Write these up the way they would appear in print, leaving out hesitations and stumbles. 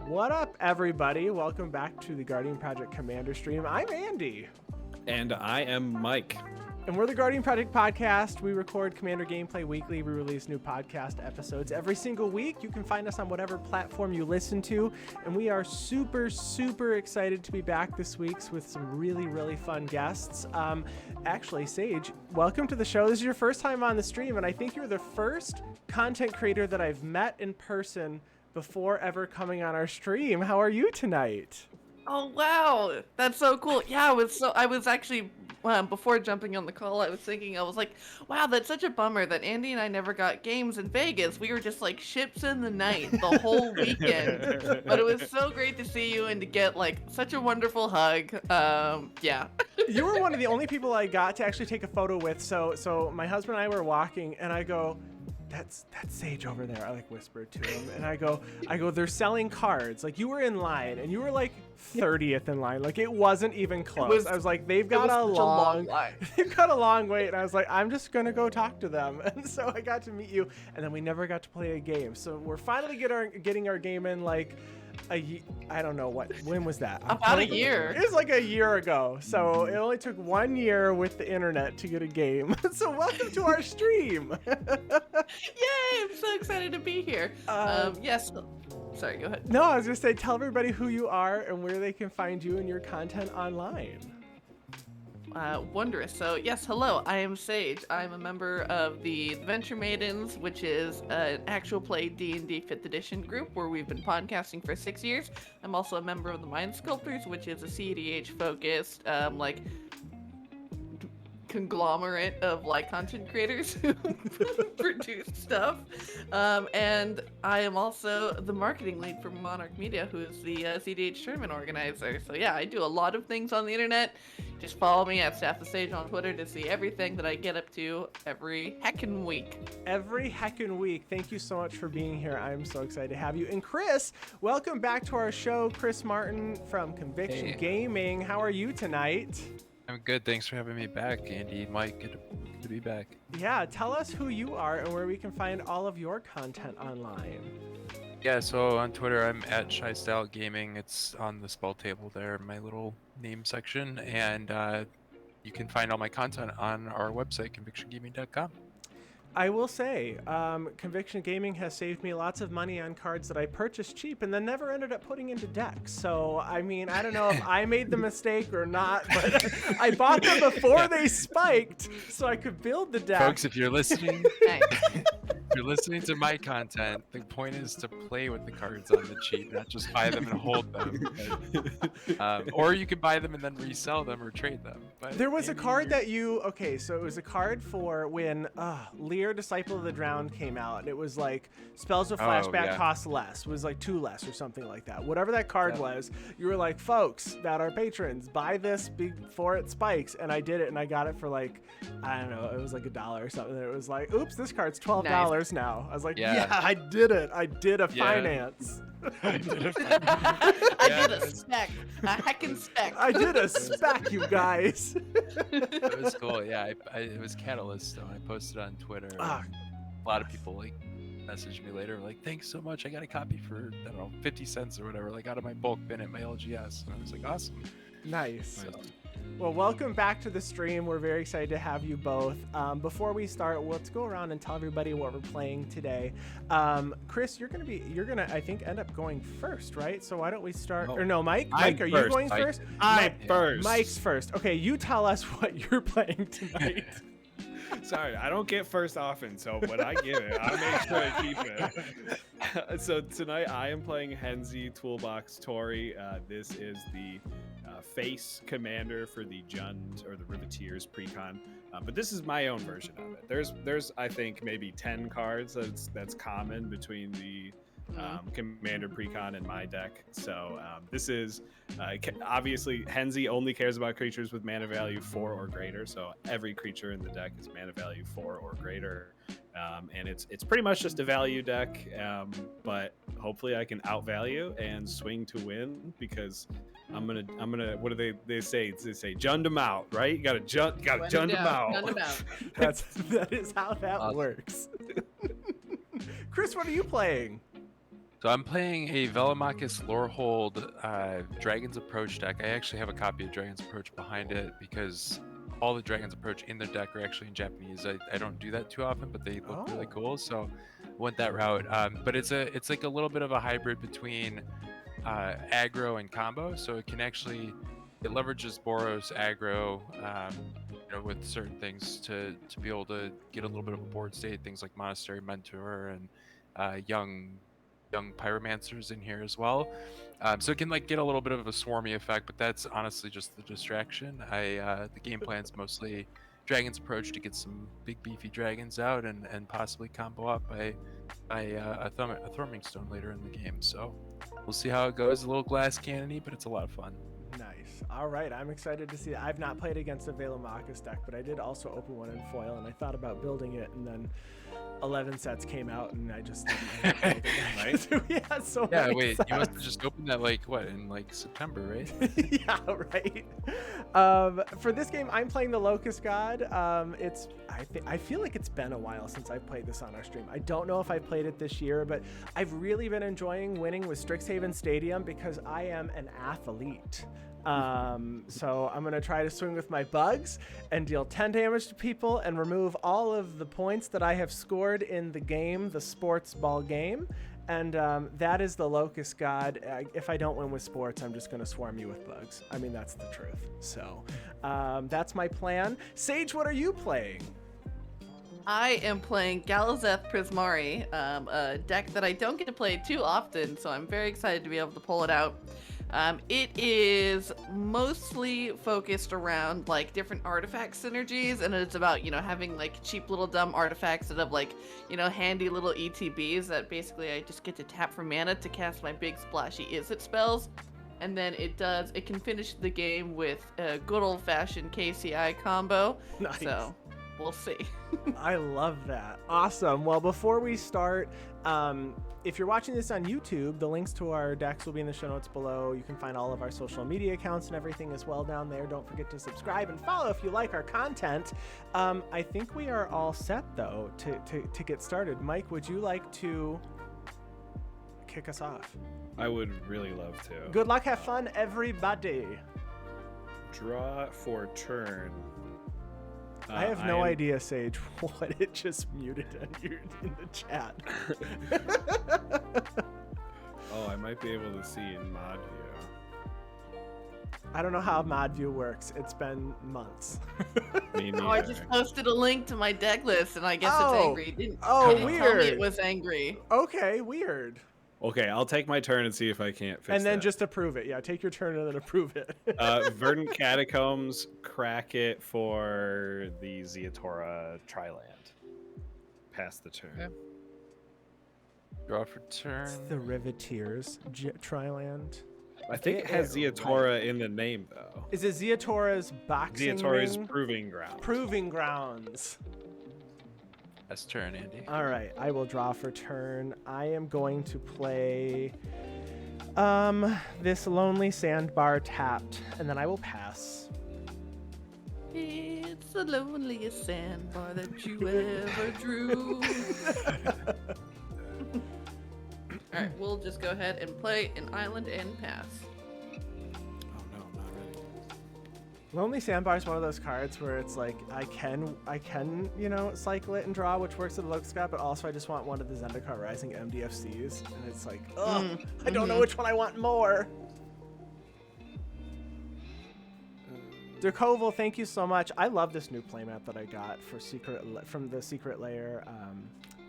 What up, everybody? Welcome back to the Guardian Project Commander stream. I'm Andy. And I am Mike. And we're the Guardian Project Podcast. We record Commander gameplay weekly. We release new podcast episodes every single week. You can find us on whatever platform you listen to. And we are super, super excited to be back this week with some really, really fun guests. Actually, Sage, welcome to the show. This is your first time on the stream, and I think you're the first content creator that I've met in person before ever coming on our stream. How are you tonight? Oh wow, that's so cool. Yeah, I was actually before jumping on the call, I was like, wow, that's such a bummer that Andy and I never got games in Vegas. We were just like ships in the night the whole weekend. But it was so great to see you and to get like such a wonderful hug. Yeah. You were one of the only people I got to actually take a photo with. So my husband and I were walking, and I go, that's Sage over there. I like whispered to him, and I go, they're selling cards. Like, you were in line, and you were like 30th in line. Like, it wasn't even close. I was like, they've got a long line. They've got a long wait, and I was like, I'm just gonna go talk to them. And so I got to meet you, and then we never got to play a game. So we're finally getting our game in, like, I don't know when was that? About a year. It was like a year ago. So it only took 1 year with the internet to get a game. So welcome to our stream. Yay, I'm so excited to be here. Yes. Sorry, go ahead. No, I was gonna say, tell everybody who you are and where they can find you and your content online. Wondrous. So yes, hello, I am Sage. I'm a member of the Adventure Maidens, which is an actual play D&D 5th edition group where we've been podcasting for 6 years. I'm also a member of the Mind Sculptors, which is a CEDH focused conglomerate of content creators who produce stuff, and I am also the marketing lead for Monarch Media, who is the CDH tournament organizer. So yeah, I do a lot of things on the internet. Just follow me at Staff the Stage on Twitter to see everything that I get up to every heckin' week. Every heckin' week. Thank you so much for being here. I'm so excited to have you. And Chris, welcome back to our show. Chris Martin from Conviction Gaming. How are you tonight? I'm good. Thanks for having me back, Andy. Mike, good to be back. Yeah, tell us who you are and where we can find all of your content online. Yeah, so on Twitter, I'm at ShyStyle Gaming. It's on the spell table there, my little name section. And you can find all my content on our website, convictiongaming.com. I will say, Conviction Gaming has saved me lots of money on cards that I purchased cheap and then never ended up putting into decks. So, I mean, I don't know if I made the mistake or not, but I bought them before they spiked so I could build the deck. Folks, if you're listening, if you're listening to my content, the point is to play with the cards on the cheap, not just buy them and hold them. Or you could buy them and then resell them or trade them. But there was a card that so it was a card for when Lear, Disciple of the Drowned came out, and it was like spells with flashback cost less. It was like 2 less or something like that. Whatever that card was, you were like, folks that are patrons, buy this before it spikes. And I did it, and I got it for like, I don't know, it was like $1 or something. And it was like, oops, this card's $12 now. I was like, yeah, I did it. I did a finance. I did a spec. A heckin' spec. I did a spec, you guys. It was cool. Yeah, it was Catalyst, so I posted on Twitter. A lot of people messaged me later, like, thanks so much. I got a copy for, I don't know, 50 cents or whatever, like out of my bulk bin at my LGS. And I was like, awesome. Nice. Well, welcome back to the stream. We're very excited to have you both. Before we start, let's go around and tell everybody what we're playing today. Chris, you're gonna I think end up going first, right? So why don't we start? Or no, Mike, are you going first? I'm first. Mike's first. Okay, you tell us what you're playing tonight. Sorry, I don't get first often, so when I get it, I make sure I keep it. So tonight I am playing Henzie Toolbox Torre. This is the face commander for the Jund or the Riveteers precon, but this is my own version of it. There's I think maybe 10 cards that's common between the commander precon and my deck. So this is obviously Henzie only cares about creatures with mana value 4 or greater, so every creature in the deck is mana value 4 or greater, and it's pretty much just a value deck, but hopefully I can outvalue and swing to win, because I'm gonna what do they say? They say jund them out, right? You gotta jund them out. That is how that works. Chris, what are you playing? So I'm playing a Velomachus Lorehold Dragon's Approach deck. I actually have a copy of Dragon's Approach behind it because all the Dragon's Approach in the deck are actually in Japanese. I don't do that too often, but they look really cool, so went that route. But it's like a little bit of a hybrid between aggro and combo, so it leverages Boros aggro, with certain things to be able to get a little bit of a board state, things like Monastery Mentor and young pyromancers in here as well, so it can like get a little bit of a swarmy effect, but that's honestly just the distraction. The game plan's mostly Dragon's Approach to get some big beefy dragons out and possibly combo up a Thorming Stone later in the game, so we'll see how it goes. A little glass cannony, but it's a lot of fun. Nice. All right, I'm excited to see. I've not played against a Velomachus deck, but I did also open one in foil, and I thought about building it, and then 11 sets came out, and I just didn't end up building it. Yeah, wait, sets. You must have just opened that in September, right? Yeah, right. For this game, I'm playing the Locust God. I feel like it's been a while since I've played this on our stream. I don't know if I played it this year, but I've really been enjoying winning with Strixhaven Stadium because I am an athlete. So I'm going to try to swing with my bugs and deal 10 damage to people and remove all of the points that I have scored in the game, the sports ball game. And that is the Locust God. If I don't win with sports, I'm just going to swarm you with bugs. I mean, that's the truth. So that's my plan. Sage, what are you playing? I am playing Galazeth Prismari, a deck that I don't get to play too often, so I'm very excited to be able to pull it out. It is mostly focused around like different artifact synergies, and it's about, having like cheap little dumb artifacts that have like, handy little ETBs that basically I just get to tap for mana to cast my big splashy Izzet spells. And then it can finish the game with a good old fashioned KCI combo. Nice. So we'll see. I love that. Awesome. Well, before we start, if you're watching this on YouTube, the links to our decks will be in the show notes below. You can find all of our social media accounts and everything as well down there. Don't forget to subscribe and follow if you like our content. I think we are all set, though, to get started. Mike, would you like to kick us off? I would really love to. Good luck. Have fun, everybody. Draw for turn. I have no idea, Sage, what it just muted in the chat. Oh, I might be able to see in mod view. I don't know how mod view works. It's been months. Me neither. Oh, I just posted a link to my deck list, and I guess it's angry. It didn't weird. Tell me it was angry. Okay, weird. Okay, I'll take my turn and see if I can't fix it. And then just approve it. Yeah, take your turn and then approve it. Verdant Catacombs, crack it for the Zeatora Triland. Pass the turn. Okay. Draw for turn. It's the Riveteers Triland. I think it has Zeatora in the name, though. Is it Zeatora's boxing Zeatora's ring? Proving Ground. Proving Grounds. That's turn, Andy. All right, I will draw for turn. I am going to play this Lonely Sandbar tapped, and then I will pass. It's the loneliest sandbar that you ever drew. All right, we'll just go ahead and play an island and pass. Oh no, I'm not ready. Lonely Sandbar is one of those cards where it's like I can cycle it and draw, which works with the Locust God, but also I just want one of the Zendikar Rising MDFCs, and it's like, I don't know which one I want more. Derkoval, thank you so much. I love this new playmat that I got for from the Secret Lair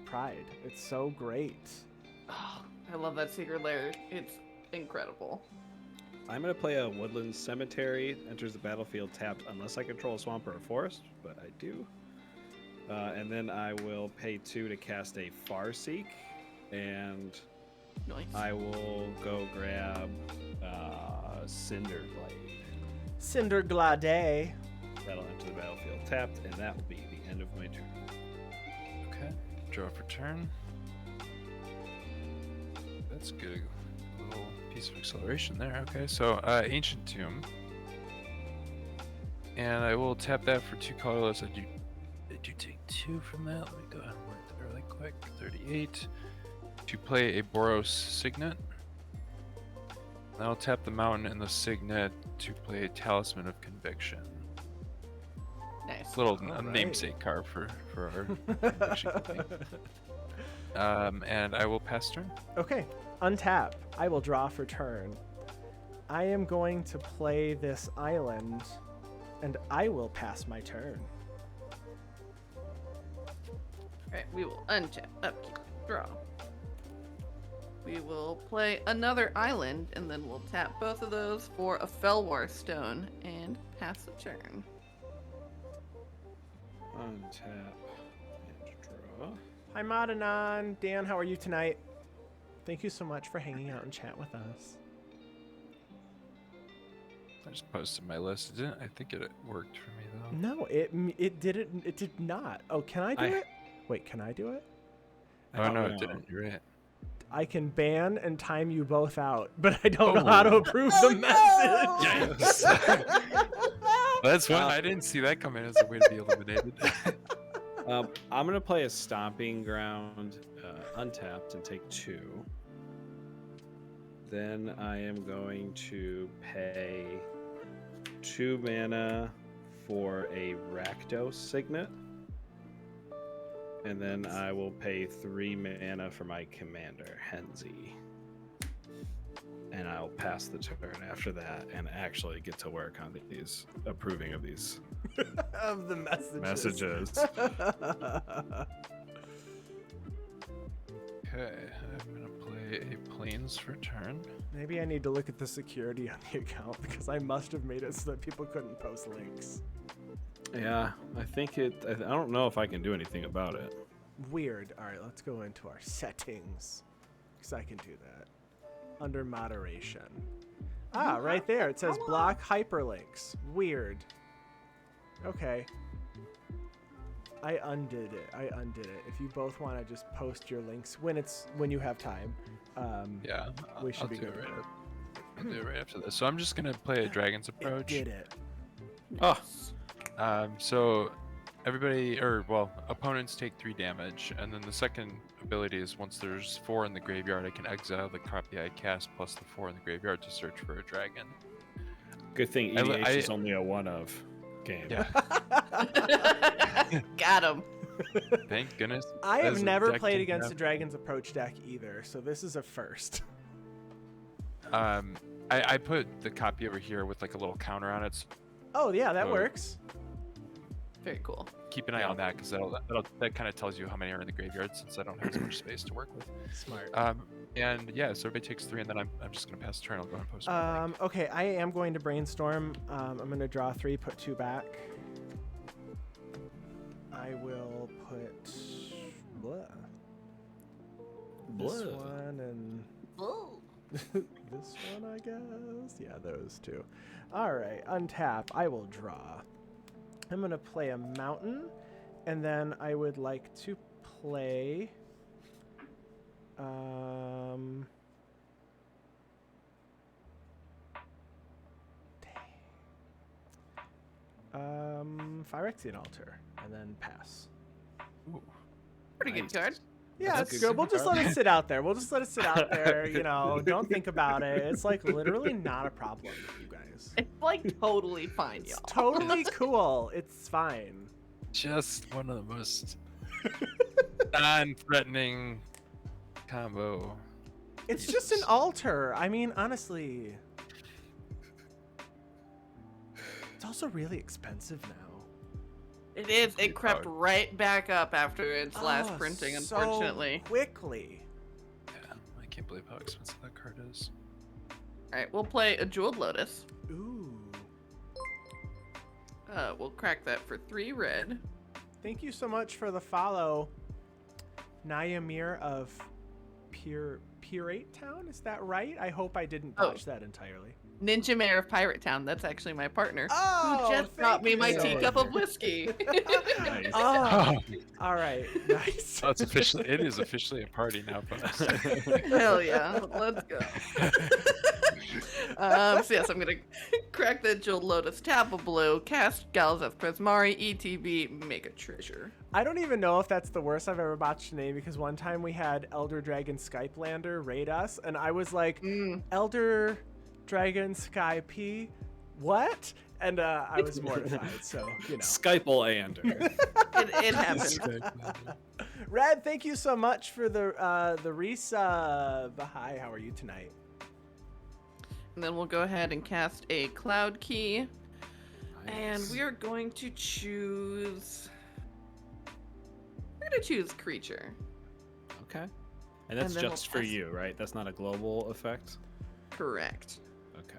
Pride. It's so great. Oh, I love that secret lair. It's incredible. I'm going to play a Woodland Cemetery. Enters the battlefield tapped unless I control a swamp or a forest, but I do. And then I will pay 2 to cast a Farseek, and Nice. I will go grab Cinderglade. Cinderglade. That'll enter the battlefield tapped, and that will be the end of my turn. Okay. Draw for turn. That's good. A little piece of acceleration there. Okay, so Ancient Tomb. And I will tap that for 2 colorless. Did you take 2 from that? Let me go ahead and work that really quick. 38. to play a Boros Signet. Then I'll tap the mountain and the Signet to play a Talisman of Conviction. Nice. Little Alright. namesake card for our conviction thing. And I will pass turn. Okay, untap. I will draw for turn. I am going to play this island, and I will pass my turn. Alright, we will untap, upkeep, draw. We will play another island, and then we'll tap both of those for a Felwar stone and pass the turn. Untap and draw. Hi, Madanon. Dan, how are you tonight? Thank you so much for hanging out and chat with us. I just posted my list. It didn't, I think it worked for me though. No, it didn't. It did not. Oh, can I do it? Wait, can I do it? Oh no, it didn't. You're right. I can ban and time you both out, but I don't know how to approve the message. Yikes. That's why I didn't see that come in as a way to be eliminated. I'm gonna play a Stomping Ground untapped and take 2. Then I am going to pay 2 mana for a Rakdos Signet. And then I will pay 3 mana for my commander, Henzi. And I'll pass the turn after that and actually get to work on these, approving of these Of the messages. Okay, I'm gonna play a Plains for turn. Maybe I need to look at the security on the account because I must have made it so that people couldn't post links. Yeah, I think I don't know if I can do anything about it. Weird. All right, let's go into our settings because I can do that. Under moderation. Ah, right there. It says block hyperlinks. Weird. Okay. I undid it. If you both want to just post your links when you have time, Yeah, we should I'll be do good. it I'll do it right after this. So I'm just gonna play a Dragon's Approach. It did it. So everybody, opponents take 3 damage, and then the second ability is once there's 4 in the graveyard, I can exile the copy I cast plus the 4 in the graveyard to search for a dragon. Good thing EDH is only a 1-of game. Yeah, Got him. thank goodness. I have As a never deck played can against have- a Dragon's Approach deck either, so this is a first. I put the copy over here with like a little counter on it. So Oh yeah, that Oh. works. Very cool. keep an eye on that because that kind of tells you how many are in the graveyard since I don't have as much space to work with. Smart. And yeah, so everybody takes 3, and then I'm just gonna pass the turn. I'll go and post. my link. Okay, I am going to brainstorm. I'm going to draw 3, put 2 back. I will put this one and this one, I guess. Yeah, those 2. All right, untap. I will draw. I'm going to play a mountain, and then I would like to play Phyrexian Altar, and then pass. Ooh, Pretty good card. Yeah, That's it's a good. good We'll just card. let it sit out there. You know, don't think about it. It's like literally not a problem, you guys. It's like totally fine, It's y'all. totally cool. It's fine. just one of the most non-threatening combo. It's just an altar. I mean, honestly. It's also really expensive now. It is. It crept card. right back up after its last Oh, printing, so unfortunately. quickly. Yeah, I can't believe how expensive that card is. Alright, we'll play a Jeweled Lotus. Ooh. We'll crack that for 3 red. Thank you so much for the follow, Nyamir of Pirate Town. Is that right? I hope I didn't botch that entirely. Ninja Mayor of Pirate Town. That's actually my partner. Oh, who just brought me my teacup of whiskey. Nice. Oh, all right, nice. Oh, it is officially a party now, folks. Hell yeah. Let's go. So yes, I'm gonna crack the Jeweled Lotus, tap a blue, cast Galazeth Prismari, ETB, make a treasure. I don't even know if that's the worst I've ever botched a name, because one time we had Elder Dragon Skype Lander raid us, and I was like, Elder Dragon Sky P, what? And I was mortified, so, you know. Skype-lander. It happens. Red, thank you so much for the resub. Hi, how are you tonight? And then we'll go ahead and cast a Cloud Key. Nice. And we are going to choose... We're going to choose Creature. Okay. And that's then just we'll for pass. you, right? That's not a global effect? Correct. Okay.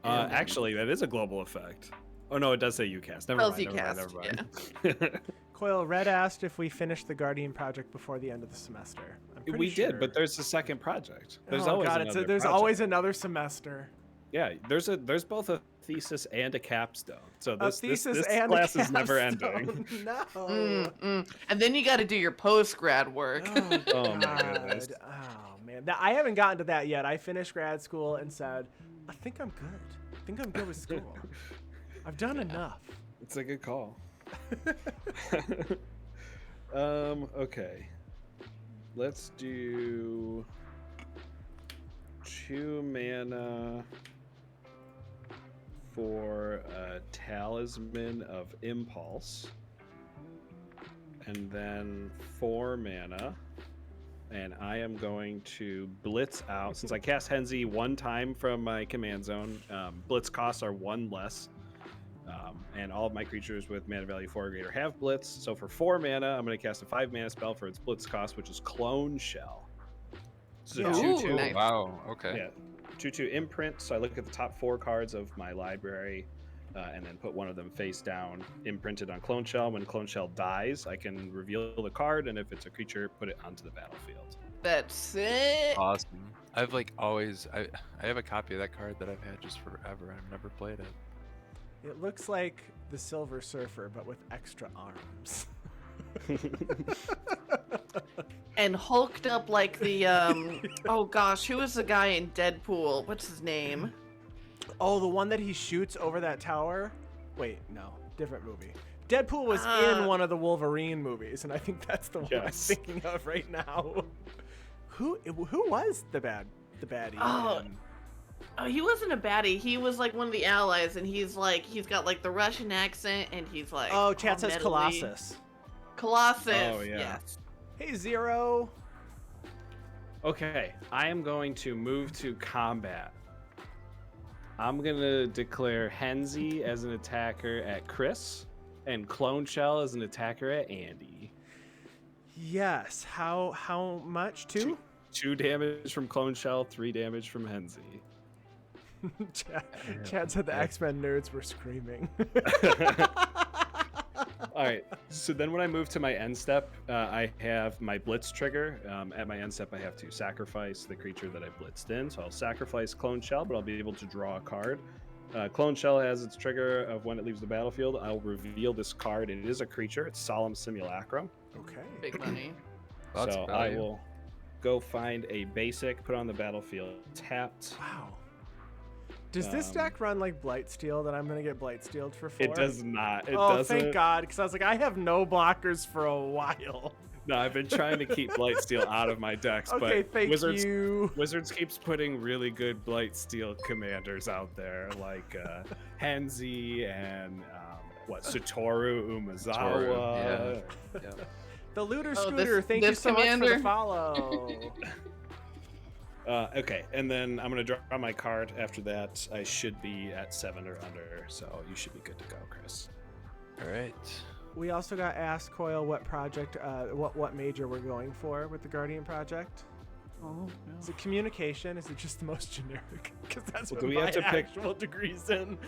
And then- Actually, that is a global effect. Oh, no, it does say UCast. Never Spells mind, never mind, UCast, never mind. Coil, Red asked if we finished the Guardian project before the end of the semester. I'm pretty We sure. did, but there's a second project. There's oh, always God, another there's project. always another semester. Yeah, there's both a thesis and a capstone. So this thesis this and class a is never capstone. ending. No. And then you got to do your post-grad work. Oh, Oh my God. goodness. Oh man, I haven't gotten to that yet. I finished grad school and said, I think I'm good. I think I'm good with school. I've done enough. It's a good call. Okay. Let's do 2 mana for a Talisman of Impulse. And then 4 mana. And I am going to blitz out. Since I cast Henzie 1 time from my command zone, blitz costs are 1 less. And all of my creatures with mana value 4 or greater have blitz. So for 4 mana, I'm going to cast a 5 mana spell for its blitz cost, which is Clone Shell. So Yeah. 2/2. Ooh, nice. Wow. Okay. Yeah, 2/2 imprint. So I look at the top 4 cards of my library, and then put one of them face down, imprinted on Clone Shell. When Clone Shell dies, I can reveal the card, and if it's a creature, put it onto the battlefield. That's it. Awesome. I've like always. I have a copy of that card that I've had just forever, and I've never played it. It looks like the Silver Surfer, but with extra arms. And hulked up like the oh gosh, who was the guy in Deadpool? What's his name? Oh, the one that he shoots over that tower? Wait, no, different movie. Deadpool was in one of the Wolverine movies, and I think that's the one I'm Yes. thinking of right now. Who was the baddie? Oh. in- Oh, he wasn't a baddie. He was like one of the allies, and he's got like the Russian accent, and he's like Oh, chat all says metally. Colossus. Colossus. Oh, yeah. Yes. Hey, Zero. Okay, I am going to move to combat. I'm going to declare Henzie as an attacker at Chris, and Clone Shell as an attacker at Andy. Yes. How much? 2? 2 damage from Clone Shell, 3 damage from Henzie. Chad said the X-Men nerds were screaming. All right. So then when I move to my end step, I have my blitz trigger. At my end step, I have to sacrifice the creature that I blitzed in. So I'll sacrifice Clone Shell, but I'll be able to draw a card. Clone Shell has its trigger of when it leaves the battlefield. I'll reveal this card. It is a creature. It's Solemn Simulacrum. Okay. Big money. Lots so of I value. will go find a basic, put on the battlefield, tapped. Wow. Does this deck run like Blightsteel that I'm gonna get Blightsteeled for 4? It does not. It oh, doesn't. thank God, because I was like, I have no blockers for a while. No, I've been trying to keep Blightsteel out of my decks, Okay, but thank Wizards you. Wizards keeps putting really good Blightsteel commanders out there, like Henzi and Satoru Umezawa. Yeah. The Looter Oh, Scooter, thank you this so much for commander? the follow. Okay, and then I'm gonna draw my card. After that, I should be at 7 or under, so you should be good to go, Chris. All right. We also got asked, Coil, what project, what major we're going for with the Guardian project. Oh, Is it communication? Is it just the most generic? Because that's Well, what do we my have to pick- actual degree's in.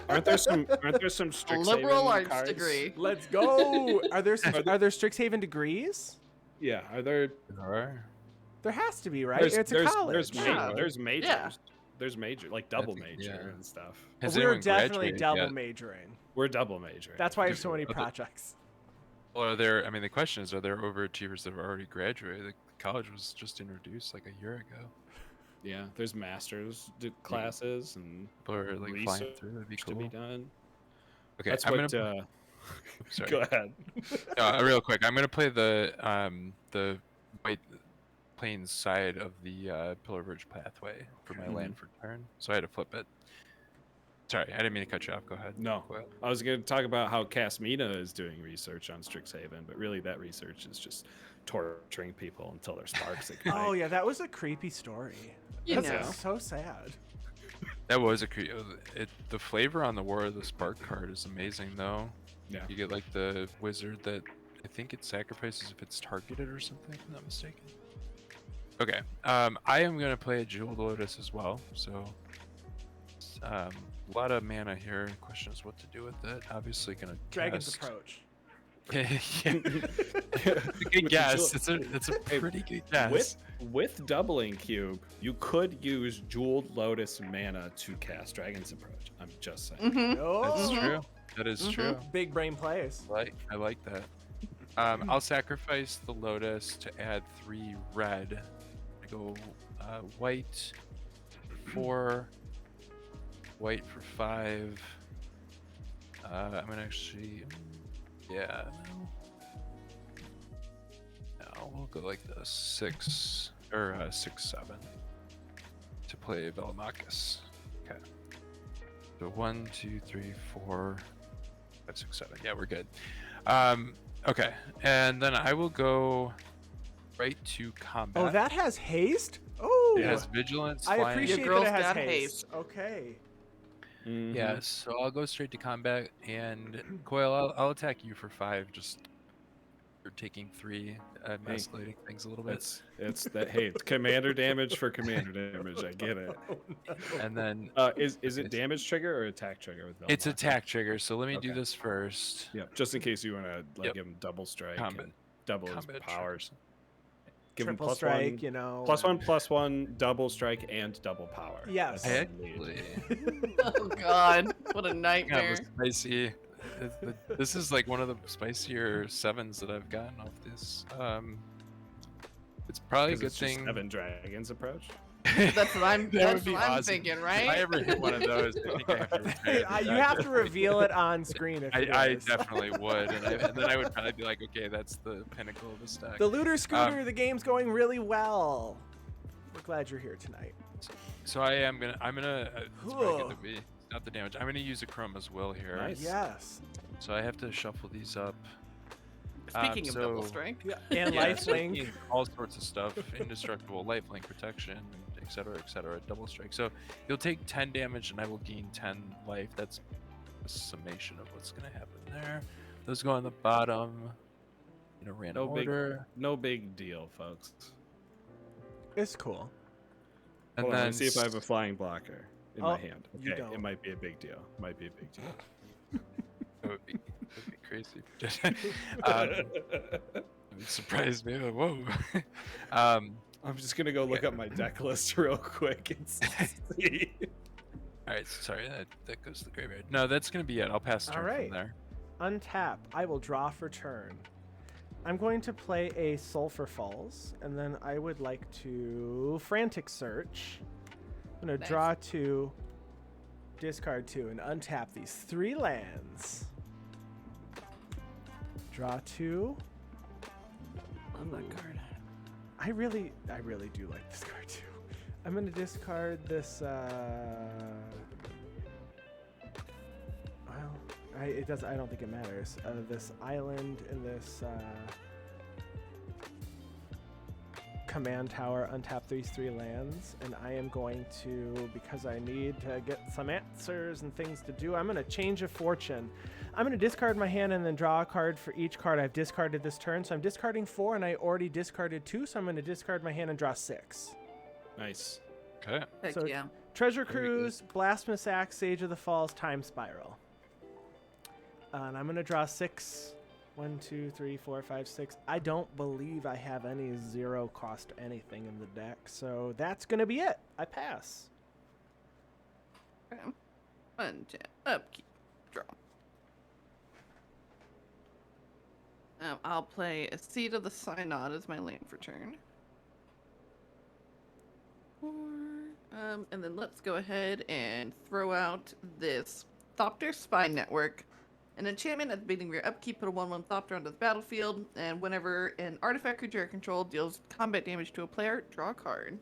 Aren't there some A Strixhaven liberal arts cards? degree. Let's go. Are there Strixhaven degrees? Yeah, are there? All right. There has to be, right? It's a college. There's majors. Yeah. There's major, like double think- major yeah. and stuff. Has We're anyone definitely graduated double yet? majoring. We're double major. That's why I have so many Okay. projects. Well, are there? I mean, the question is, are there overachievers that have already graduated? The college was just introduced like a year ago. Yeah, there's masters classes and Or like flying research through, that'd be to cool. be done. Okay, That's I'm what. gonna. Sorry. Go ahead. Real quick, I'm gonna play the white plains side of the Pillar Bridge pathway for my land for turn, so I had to flip it. Sorry, I didn't mean to cut you off. Go ahead. No, Coil. I was going to talk about how Casmina is doing research on Strixhaven, but really that research is just torturing people until their sparks ignite. Oh yeah, that was a creepy story. You That's know. so sad. That was the flavor on the War of the Spark card is amazing though. Yeah. You get like the wizard that I think it sacrifices if it's targeted or something, if I'm not mistaken. Okay, I am gonna play a Jeweled Lotus as well. So, a lot of mana here. Question is what to do with it. Obviously, gonna Dragon's cast... Approach. Yeah. Good guess. It's a pretty good guess. With doubling cube, you could use Jeweled Lotus mana to cast Dragon's Approach. I'm just saying. Mm-hmm. That's Oh, true. That is true. big brain plays. I like that. I'll sacrifice the Lotus to add 3 red. I go white for 4, white for 5. I'm gonna actually, yeah. No, we'll go like this 6 or 6, 7 to play Velomachus. Okay. So 1, 2, 3, 4, 5, 6, 7. Yeah, we're good. Okay, and then I will go right to combat. Oh, that has haste. Oh, It has vigilance. I flying. appreciate Your that girl's it has got haste. haste. Okay. Mhm. Yeah, so I'll go straight to combat, and Coil, I'll attack you for 5. Just you're taking 3. I'm Hey, escalating things a little bit, It's that. Hey, it's commander damage for commander damage. I get it. and then Is it damage trigger or attack trigger with it's Velomachus? attack trigger. So let me do Okay. this first. Yeah, just in case you want to Yep. give him double strike, Combat. and double his Combat powers. Give him Triple strike, you know. +1/+1, double strike, and double power. Yes. That's all you need. Actually, Oh God, what a kind of nightmare. a spicy. This is like one of the spicier 7s that I've gotten off this. It's probably a 'Cause good it's just thing. 7 dragons approach. That's what I'm. That That's would be what I'm awesome. thinking, If right? I ever hit one of those, I think I have to retire. You have to reveal it on screen if it I is. definitely would, and then I would probably be like, okay, that's the pinnacle of the stack. The Looter Scooter, the game's going really well. We're glad you're here tonight. So I'm gonna it's probably good that we not the damage. I'm gonna use a Chroma's Will here. Nice. Yes. So I have to shuffle these up. Speaking of double so- strike, Yeah. And Yeah, so it lifelink. means all sorts of stuff, indestructible, lifelink protection, etc., double strike. So you'll take 10 damage and I will gain 10 life. That's a summation of what's gonna happen there. Those go on the bottom in a random order. No big deal, folks. It's cool. And Hold on, let then me see if I have a flying blocker in Oh, my hand. you Okay, don't. it might be a big deal. Might be a big deal. that would be crazy. It would surprise me. Like, whoa. I'm just gonna go look up my deck list real quick and see. All right, sorry, that goes to the graveyard. No, that's gonna be it. I'll pass turn Alright. from there. Untap. I will draw for turn. I'm going to play a Sulphur Falls, and then I would like to Frantic Search. I'm going to Nice. draw 2, discard 2, and untap these 3 lands. Draw 2. love that card. I really do like this card too. I'm gonna discard this. Well, it does. I don't think it matters. This island and this command tower. Untap these 3 lands, and I am going to, because I need to get some answers and things to do. I'm gonna change a fortune. I'm going to discard my hand and then draw a card for each card I've discarded this turn. So I'm discarding 4, and I already discarded 2, so I'm going to discard my hand and draw 6. Nice. Okay. Heck So- yeah. Treasure Very good. Cruise, Blasphemous Axe, Sage of the Falls, Time Spiral. And I'm going to draw 6. 1, 2, 3, 4, 5, 6. I don't believe I have any 0 cost anything in the deck, so that's going to be it. I pass. Okay. Untap, upkeep, draw. I'll play a Seed of the Synod as my land for turn. And then let's go ahead and throw out this Thopter Spine Network. An enchantment at the beginning of your upkeep, put a 1/1 Thopter onto the battlefield, and whenever an artifact creature control deals combat damage to a player, draw a card.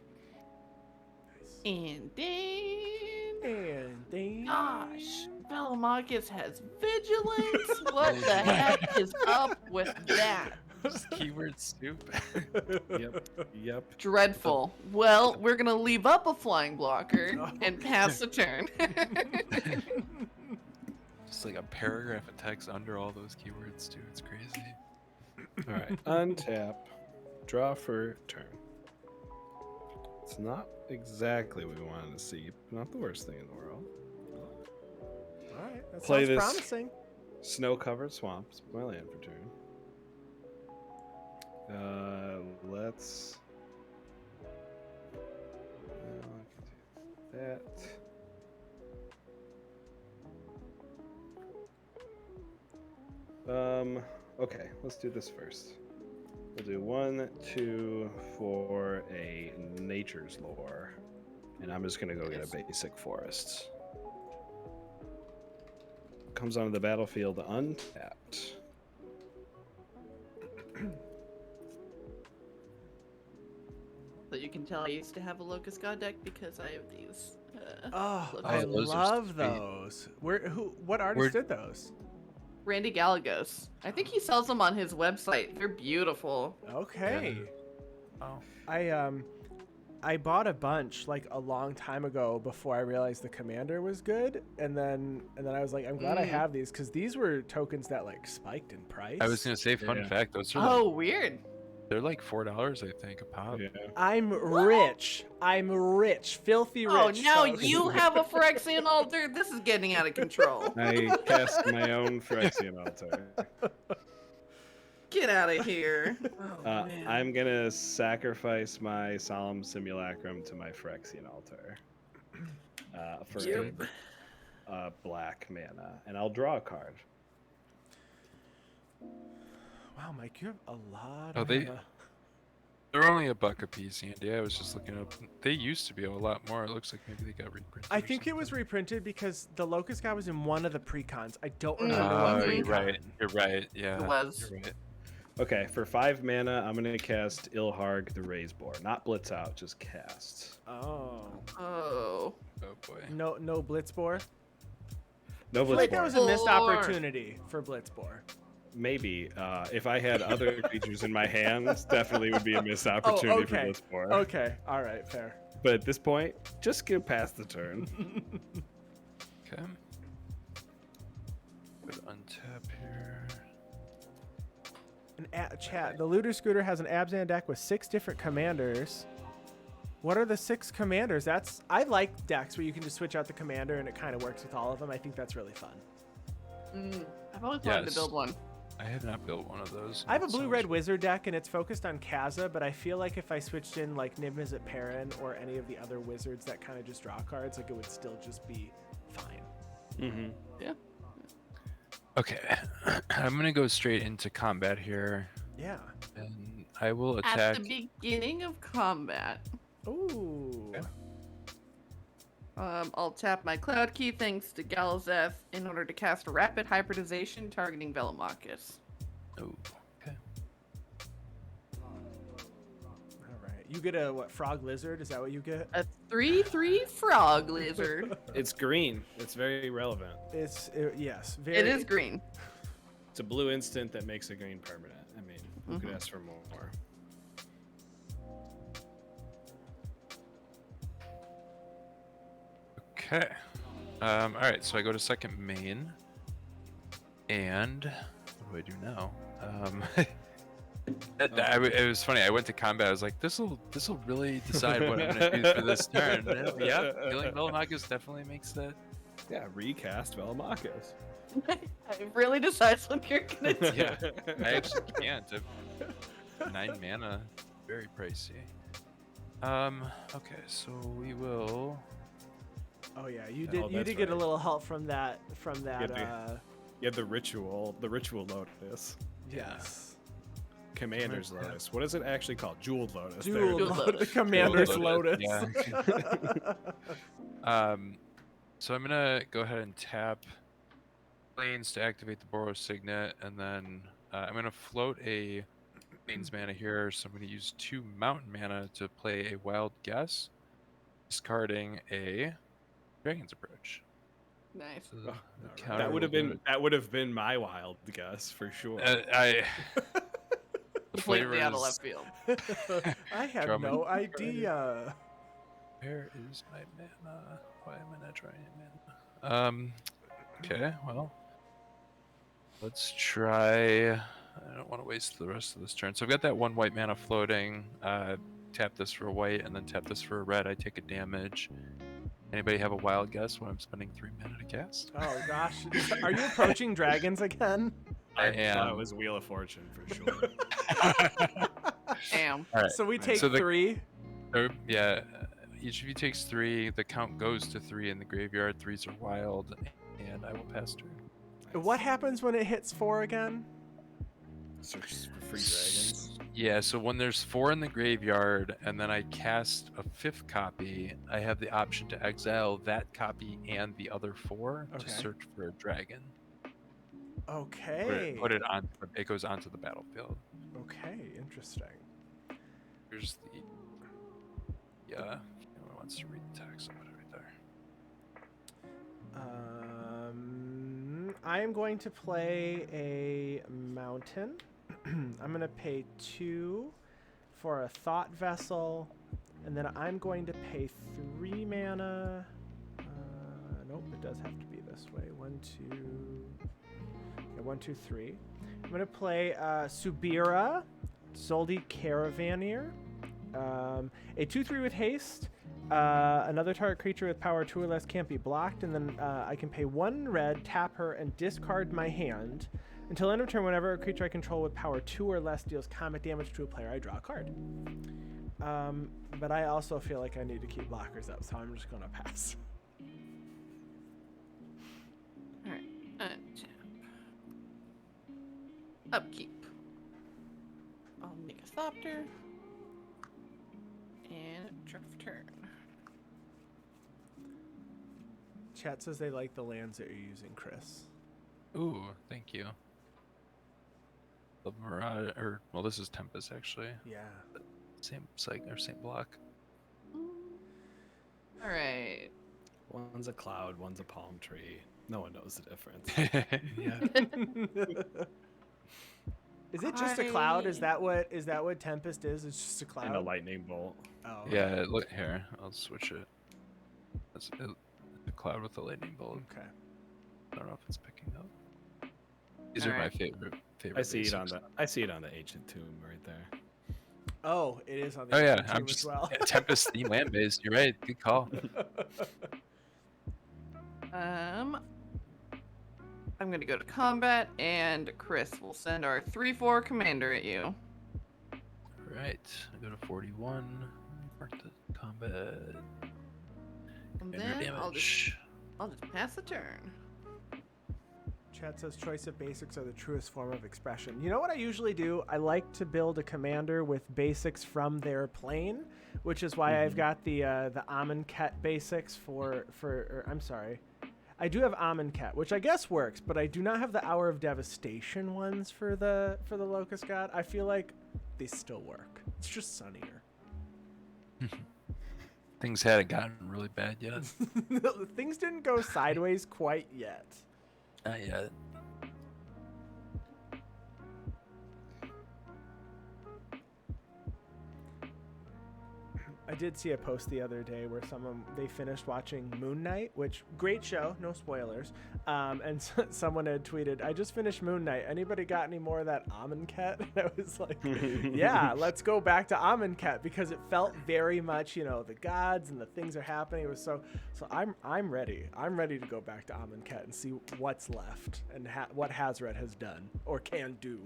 And then... Gosh, Velomachus has vigilance? What the heck is up with that? Just keyword stupid. Yep. Dreadful. Well, we're gonna leave up a flying blocker and pass the turn. Just like a paragraph of text under all those keywords too. It's crazy. All right. Untap. Draw for turn. It's not exactly what we wanted to see, but not the worst thing in the world. All right, that Play sounds this. promising. Snow-covered swamps. My land for turn. Let's. That. Okay, let's do this first. We'll do 1, 2 for a nature's lore, and I'm just gonna go get a basic forest. Comes onto the battlefield untapped. So you can tell I used to have a Locust God deck because I have these. Oh, Locust I God. those are love sweet. those. What artist did those? Randy Galagos. I think he sells them on his website. They're beautiful. Okay. Oh. I bought a bunch like a long time ago before I realized the commander was good, and then I was like, I'm glad I have these because these were tokens that like spiked in price. I was gonna say, fun Yeah. fact, those are Oh, like, weird. they're like $4, I think, a pop. Yeah. I'm rich. I'm rich. Filthy rich. Oh, now folks. you have a Phyrexian altar? This is getting out of control. I cast my own Phyrexian altar. Get out of here. Oh, man. I'm gonna sacrifice my solemn simulacrum to my Phyrexian altar for Yep. black mana, and I'll draw a card. Wow, Mike, you have a lot. Oh, of they're only $1 a piece, Andy. I was just looking up. They used to be a lot more. It looks like maybe they got reprinted. I or think it was something. reprinted because the Locust God was in one of the precons. I don't remember Oh, what Oh, precon. you're right. You're right. Yeah. It was. You're right. Okay, for 5 mana, I'm gonna cast Ilharg the Raise Boar. Not blitz out, just cast. Oh. Oh. Oh boy. No Blitzbore. No I feel blitz like that boar. was a missed Blitzbore. opportunity for Blitzbore. Maybe. If I had other creatures in my hands, definitely would be a missed opportunity for okay. blitz boar. Okay. All right. Fair. But at this point, just get past the turn. Okay. Good untap here. Chat. The Looter Scooter has an Abzan deck with 6 different commanders. What are the 6 commanders? I like decks where you can just switch out the commander and it kind of works with all of them. I think that's really fun. I've always wanted to Yes. build one. I have not built one of those. I have a That sounds- blue-red wizard deck and it's focused on Kaza, but I feel like if I switched in like Niv-Mizzet Perrin or any of the other wizards that kind of just draw cards, like it would still just be fine. Mm-hmm. Yeah. Okay. I'm gonna go straight into combat here, Yeah. and I will At attack. the beginning of combat, Ooh. Okay. I'll tap my cloud key thanks to Galazeth in order to cast a rapid hybridization targeting Velomachus. Oh, okay. All right. You get a frog lizard? Is that what you get? A 3/3 frog lizard. It's green. It's very relevant. Yes. Very. It is green. It's a blue instant that makes a green permanent. I mean, who could Mhm. ask for more? Okay. All right. So I go to second main, and what do I do now? It was funny. I went to combat. I was like, "This'll really decide what I'm gonna do for this turn." Yeah, killing Velomachus definitely makes that. Yeah, recast Velomachus. It really decides what you're gonna do. Yeah, I actually can't. 9 mana, very pricey. Okay, so we will. Oh yeah. You Oh, did. You that's did get a right. little help from that. Yeah, the ritual lotus. Yes. Commander's Lotus. What is it actually called? Jeweled Lotus. There it Jeweled is. Jeweled Lotus. Lotus. Commander's Jeweled Lotus. Lotus, So I'm gonna go ahead and tap Plains to activate the Boros Signet, and then I'm gonna float a Plains mana here. So I'm gonna use 2 Mountain mana to play a Wild Guess, discarding a Dragon's Approach. Nice. So Oh, the alright. counter That would have will go been my wild guess for sure. I the flavor Completely out of is- left field. I have Drummond. no idea. Where is my mana? Why am I not drawing mana? Okay, well, let's try. I don't want to waste the rest of this turn. So I've got that 1 white mana floating. Tap this for a white, and then tap this for a red. I take a damage. Anybody have a wild guess when I'm spending 3 mana to cast? Oh gosh, are you approaching dragons again? I thought am. it was Wheel of Fortune for sure. Damn. All right. So we take So the- 3. Yeah, each of you takes 3. The count goes to 3 in the graveyard. 3s are wild, and I will pass turn. What happens when it hits 4 again? Search for free dragons. Yeah, so when there's 4 in the graveyard, and then I cast a 5th copy, I have the option to exile that copy and the other 4 Okay. to search for a dragon. Okay. Put it on. It goes onto the battlefield. Okay, interesting. Here's the. Yeah, anyone wants to read the text? I'll put it right there. I am going to play a mountain. I'm going to pay 2 for a thought vessel, and then I'm going to pay 3 mana. Nope, it does have to be this way. 1, 2. Yeah, 1, 2, 3. I'm going to play Subira, Zoldi Caravaneer, a 2/3 with haste. Another target creature with power 2 or less can't be blocked, and then I can pay 1 red, tap her, and discard my hand. Until end of turn, whenever a creature I control with power 2 or less deals combat damage to a player, I draw a card. But I also feel like I need to keep blockers up, so I'm just going to pass. Alright. Untap. Upkeep. I'll make a Thopter. And draw for turn. Chat says they like the lands that you're using, Chris. Ooh, thank you. The Mirage, well, this is Tempest actually. Yeah. Same site or same block. Alright. One's a cloud, one's a palm tree. No one knows the difference. Yeah. Is it just a cloud? Is that what Tempest is? It's just a cloud. And a lightning bolt. Oh. Yeah. Look here. I'll switch it. It's a cloud with a lightning bolt. Okay. I don't know if it's picking up. These are my Alright. favorite. I see it on basics. the ancient tomb right there. Oh, it is on the Oh yeah, YouTube I'm as just well. Tempest theme land based. You're right. Good call. I'm gonna go to combat, and Chris will send our 3/4 commander at you. Right. I go to 41. Mark the combat. And Commander then I'll damage. just pass the turn. Chat says choice of basics are the truest form of expression. You know what I usually do? I like to build a commander with basics from their plane, which is why I've got the Amonkhet basics I'm sorry. I do have Amonkhet, which I guess works, but I do not have the Hour of Devastation ones for the Locust God. I feel like they still work. It's just sunnier. Things hadn't gotten really bad yet. Things didn't go sideways quite yet. Not yet. I did see a post the other day where they finished watching Moon Knight, which great show, no spoilers. And someone had tweeted, "I just finished Moon Knight. Anybody got any more of that Amonkhet?" And I was like, "Yeah, let's go back to Amonkhet," because it felt very much, the gods and the things are happening. It was so I'm ready. I'm ready to go back to Amonkhet and see what's left and what Hazred has done or can do.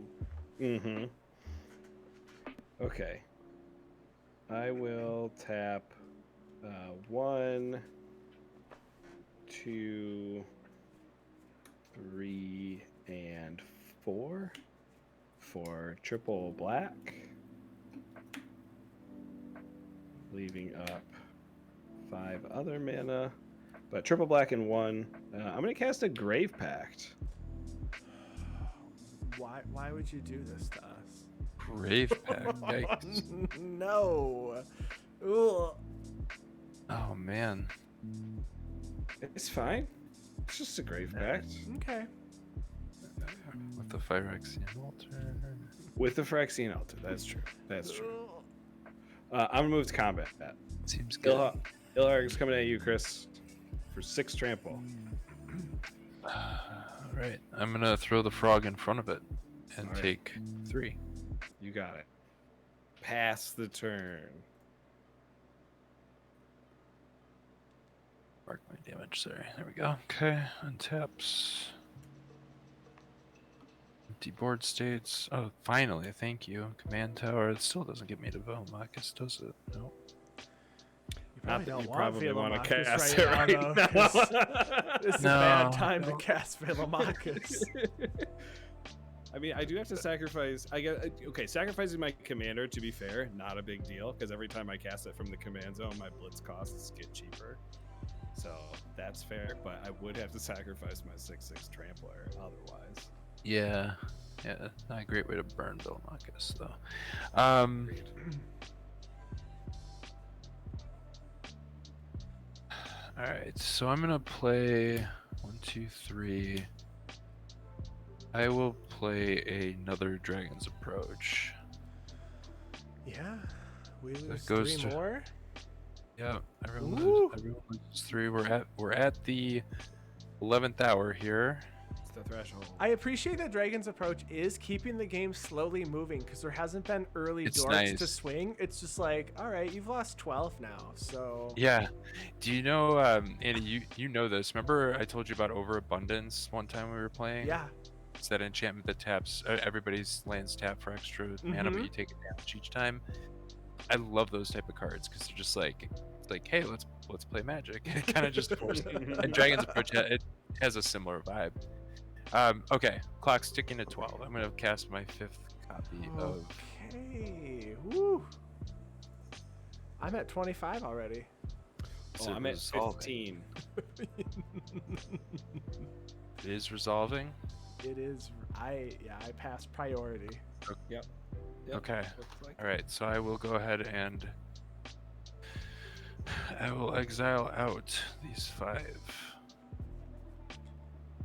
Mm-hmm. Okay. I will tap 1, 2, 3, and 4 for triple black, leaving up 5 other mana, but triple black and 1. I'm gonna cast a Grave Pact. Why would you do this to us? Grave Pact. Yikes. No. Ugh. Oh man. It's fine. It's just a Grave Pact. Okay. With the Phyrexian altar. With the Phyrexian altar. That's true. That's true. I'm gonna move to combat. Seems good. Ilharg's coming at you, Chris, for 6 trample. Alright, I'm gonna throw the frog in front of it and Alright. take 3. You got it. Pass the turn. Mark my damage, sorry. There we go. Okay, untaps. Empty board states. Oh, finally, thank you. Command tower. It still doesn't get me to Velomachus, does it? No. You probably don't you want probably want to Velomachus cast right it now, right though, 'cause now. This is a bad time to cast Velomachus. I mean, I do have to sacrifice. Sacrificing my commander, to be fair, not a big deal, because every time I cast it from the command zone, my blitz costs get cheaper. So that's fair, but I would have to sacrifice my 6/6 trampler otherwise. Yeah. Yeah, not a great way to burn Velomachus, though. Alright, so I'm gonna play 1, 2, 3. I will play another Dragon's Approach. Yeah. We lose goes 3 to- more. Yeah, everyone Woo! loses 3. We're at the 11th hour here. It's the threshold. I appreciate that Dragon's Approach is keeping the game slowly moving because there hasn't been early It's dorks to nice. swing. It's just like, all right, you've lost 12 now, so Yeah. Do you know, Andy, you know this. Remember I told you about Overabundance one time we were playing? yeah. It's that enchantment that taps, everybody's lands tap for extra mana, but you take a damage each time. I love those type of cards because they're just like, hey, let's play Magic. It kind of just forces it. And Dragon's Approach, it has a similar vibe. Okay, clock's ticking at 12. I'm gonna cast my 5th copy of. Okay. Woo. I'm at 25 already. Oh, I'm at 15. It is resolving. It is. I passed priority. Yep. Okay. Looks like. All right, so I will go ahead and I will exile out these 5.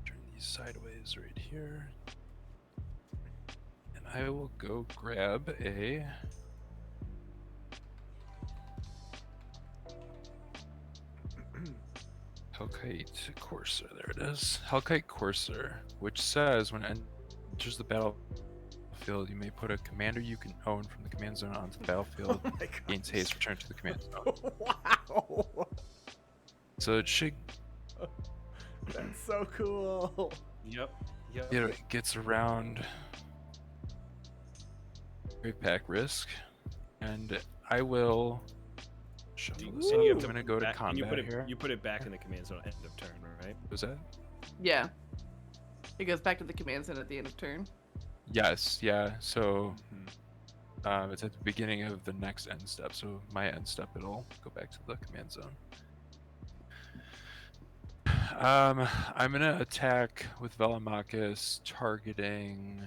Turn these sideways right here. And I will go grab a Hellkite Courser. There it is. Hellkite Courser, which says when it enters the battlefield, you may put a commander you can own from the command zone onto the battlefield. Oh my god. Gains haste, return to the command zone. Wow. So it should, That's so cool. Yep. it gets around Great Pack risk, and I will shuffle this. And you I'm have to gonna go to and combat you put it, here. You put it back in the command zone at end of turn, right? Was that? Yeah. It goes back to the command zone at the end of turn. Yes, yeah. So it's at the beginning of the next end step. So my end step, it'll go back to the command zone. I'm gonna attack with Velomachus, targeting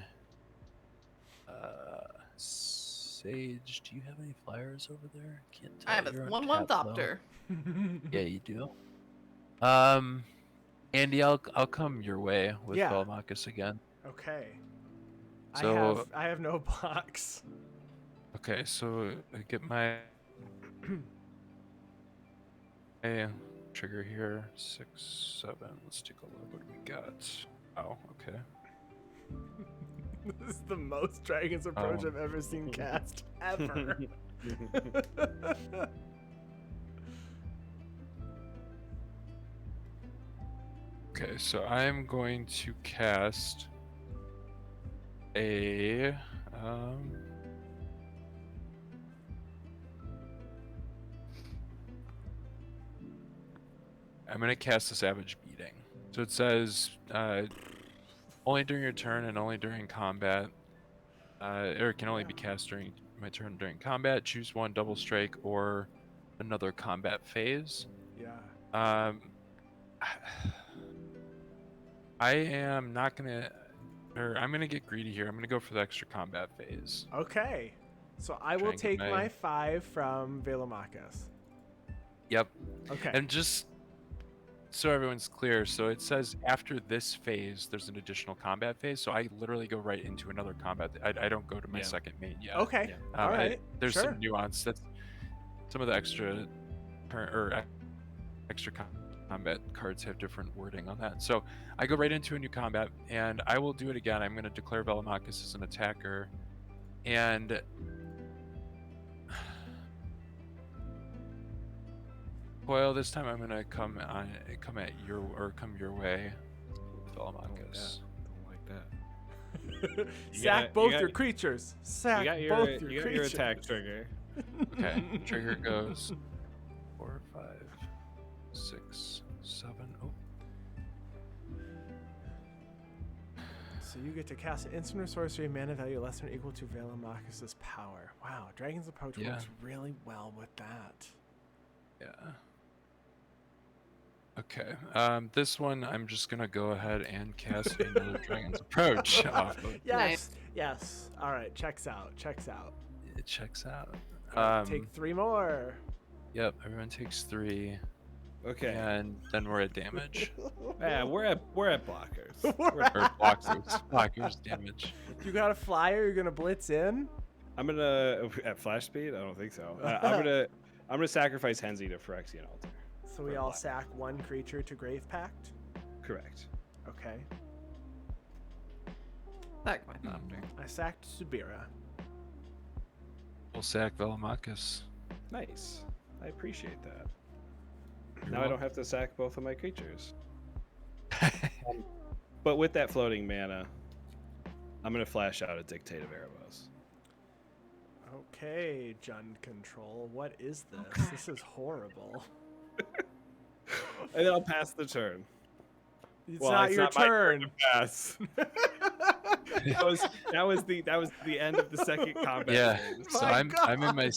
Sage. Do you have any flyers over there? Can't tell. I have You're a on 1/1 tap, though. Thopter. Yeah, you do. Andy, I'll come your way with Yeah. Velomachus again. Okay. So- I have no blocks. Okay, so I get my trigger here. 6, 7. Let's take a look. What do we got? Oh, okay. This is the most Dragon's Approach Oh. I've ever seen cast ever. Okay, so I'm going to cast a I'm gonna cast a Savage Beating. So it says only during your turn and only during combat, It can only be cast during my turn during combat. Choose one double strike or another combat phase. Yeah. I am not gonna, or I'm gonna get greedy here. I'm gonna go for the extra combat phase. Okay. So I will and get take my- my 5 from Velomachus. Yep. Okay. And just so everyone's clear, so it says after this phase, there's an additional combat phase. So I literally go right into another combat. I don't go to my second main yet. Okay. Yeah. All right. There's Sure. some nuance. That's some of the extra combat cards have different wording on that. So I go right into a new combat, and I will do it again. I'm going to declare Velomachus as an attacker, and Coil, this time I'm going to come your way, Velomachus. Don't like that. Sack got- both you your got- creatures. Sack You got both your, your you got creatures. your attack trigger. Okay, trigger goes 4, 5, 6, 7. Oh, So you get to cast an instant or sorcery mana value less than or equal to Velomachus' power. Wow, Dragon's Approach Yeah. works really well with that. yeah. Okay. This one I'm just gonna go ahead and cast another Dragon's Approach off of. Yes, Nice. yes. All right, checks out. It checks out. Take 3 more. Yep. Everyone takes 3, Okay. and then we're at damage. Yeah, we're at blockers. Or blockers damage. You got a flyer? You're gonna blitz in? I'm gonna at flash speed. I don't think so. I'm gonna sacrifice Henzi to Phyrexian Altar. So we all sack 1 creature to Grave Pact. Correct. Okay. Sack my Thopter. I sacked Subira. We'll sack Velomachus. Nice. I appreciate that. You're Now I don't have to sack both of my creatures. But with that floating mana, I'm gonna flash out a Dictate of Erebos. Okay, Jund Control. What is this? Okay. This is horrible. And then I'll pass the turn. It's Well, not it's your not my turn turn. Pass. that was the end of the second combat. Yeah. phase. So My I'm in my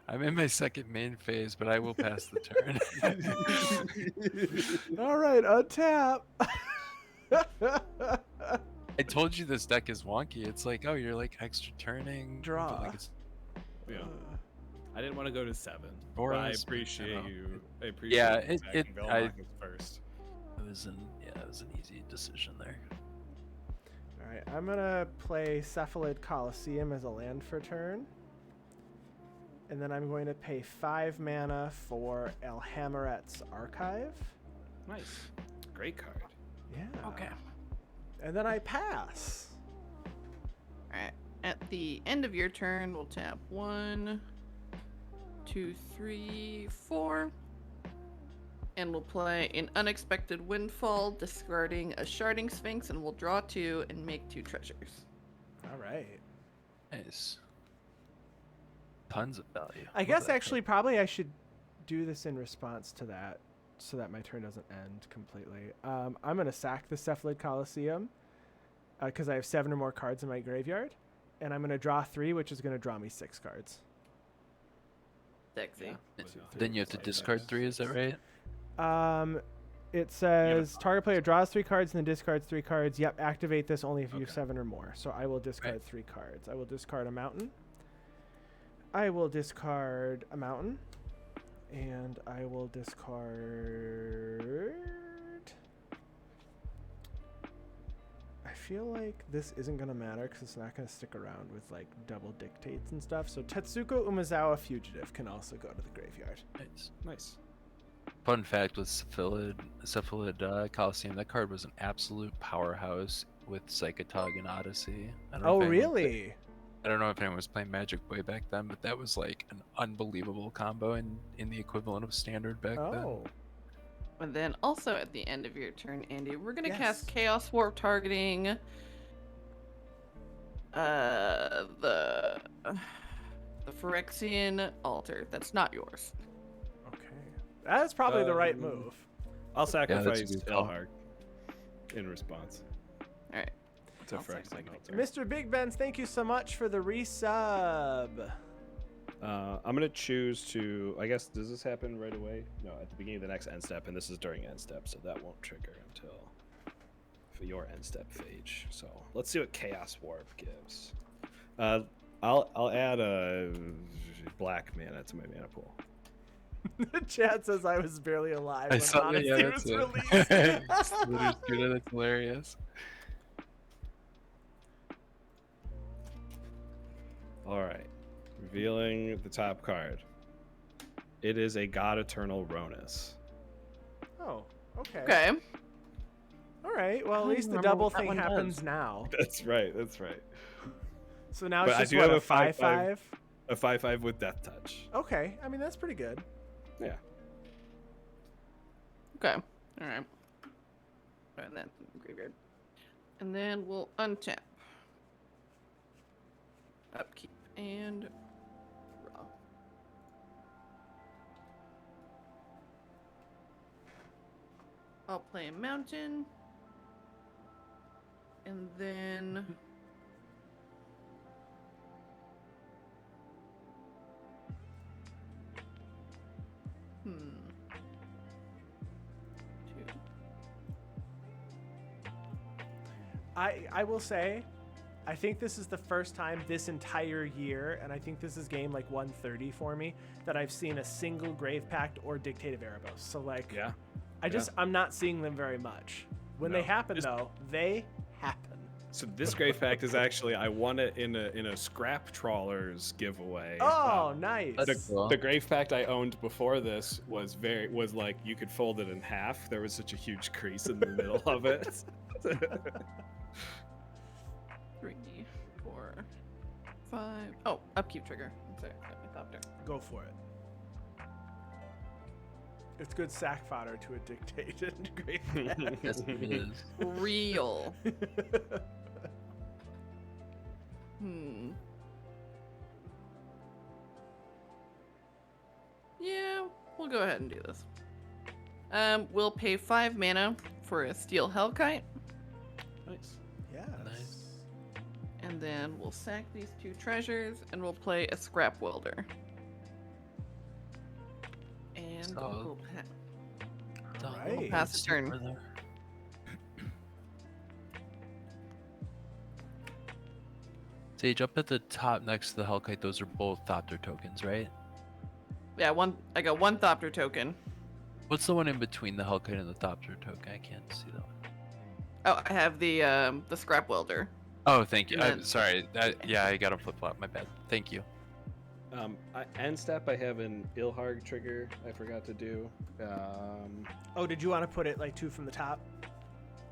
I'm in my second main phase, but I will pass the turn. All right, untap. I told you this deck is wonky. It's like, oh, you're like extra turning. Draw. but, like, it's Yeah. I didn't want to go to 7. Or But I else, appreciate you know, you. I appreciate yeah, you it- attacking I- Velomachus first. it was an easy decision there. All right, I'm gonna play Cephalid Coliseum as a land for turn, and then I'm going to pay 5 mana for El Hammeret's Archive. Nice. Great card. Yeah. Okay. And then I pass. Alright. At the end of your turn, we'll tap 1, 2, 3, 4. And we'll play an Unexpected Windfall, discarding a Sharding Sphinx, and we'll draw 2 and make 2 treasures. All right. Nice. Tons of value. I Love guess that actually probably I should do this in response to that, so that my turn doesn't end completely. I'm gonna sack the Cephalid Coliseum because I have 7 or more cards in my graveyard, and I'm gonna draw 3, which is gonna draw me 6 cards. Sexy. card. Then you have to discard 3, is that right? It says target player draws 3 cards and then discards 3 cards. Yep, activate this only if you have Okay. 7 or more. So I will discard Right. 3 cards. I will discard a mountain. I will discard a mountain. And I will discard... I feel like this isn't going to matter because it's not going to stick around with like double dictates and stuff. So Tetsuko Umezawa Fugitive can also go to the graveyard. Nice. Nice. Fun fact with Cephalid Coliseum, that card was an absolute powerhouse with Psychotog and Odyssey. I don't know Oh, if anyone really? I don't know if anyone was playing Magic way back then, but that was like an unbelievable combo in the equivalent of Standard back then. Oh. And then also at the end of your turn, Andy, we're gonna Yes. cast Chaos Warp, targeting the Phyrexian Altar. That's not yours. Okay. That's probably the right Um, move. I'll that's a sacrifice good call. Elhart in response. All right. To Frank Signature. Mr. Big Benz, thank you so much for the resub. I'm gonna choose to. I guess does this happen right away? No, at the beginning of the next end step, and this is during end step, so that won't trigger until for your end step phase. So let's see what Chaos Warp gives. I'll add a black mana to my mana pool. Chat says I was barely alive I when saw that. Honesty Yeah, was that's released. That's hilarious. All right, revealing the top card. It is a God Eternal Ronus. Oh, okay. Okay. All right. Well, at I don't least the remember double what that thing one happens does. now. That's right. That's right. So now But it's I just do what, have a a 5/5. 5/5? A 5/5 with Death Touch. Okay. I mean, that's pretty good. Yeah. Okay. All right. And that's in the graveyard. And then we'll untap. Upkeep and draw. I'll play a mountain. And then two. I will say, I think this is the first time this entire year, and I think this is game like 130 for me, that I've seen a single Grave Pact or Dictative Erebos. So like, Yeah. I'm not seeing them very much. When they No. happen though, they happen. So this Grave Pact is actually I won it in a Scrap Trawlers giveaway. Oh, nice. That's cool. The Grave Pact I owned before this was like you could fold it in half. There was such a huge crease in the middle of it. 3, 4, 5. Oh, upkeep trigger. Sorry, I thought there. Go for it. It's good sack fodder to a dictated Grave Pact. Yes, it is. Real. Yeah, we'll go ahead and do this. We'll pay 5 mana for a Steel Hellkite, Nice. Yes. Nice. and then we'll sack these 2 treasures, and we'll play a Scrap Welder. And Solid. we'll Right. pass the turn. Further. Sage, up at the top next to the Hellkite, those are both Thopter tokens, right? Yeah, I got 1 Thopter token. What's the one in between the Hellkite and the Thopter token? I can't see that one. Oh, I have the Scrap Welder. Oh, thank you. And I'm then- sorry. Yeah, I got a flip flop. My bad. Thank you. End step I have an Ilharg trigger I forgot to do. Oh, did you want to put it like 2 from the top?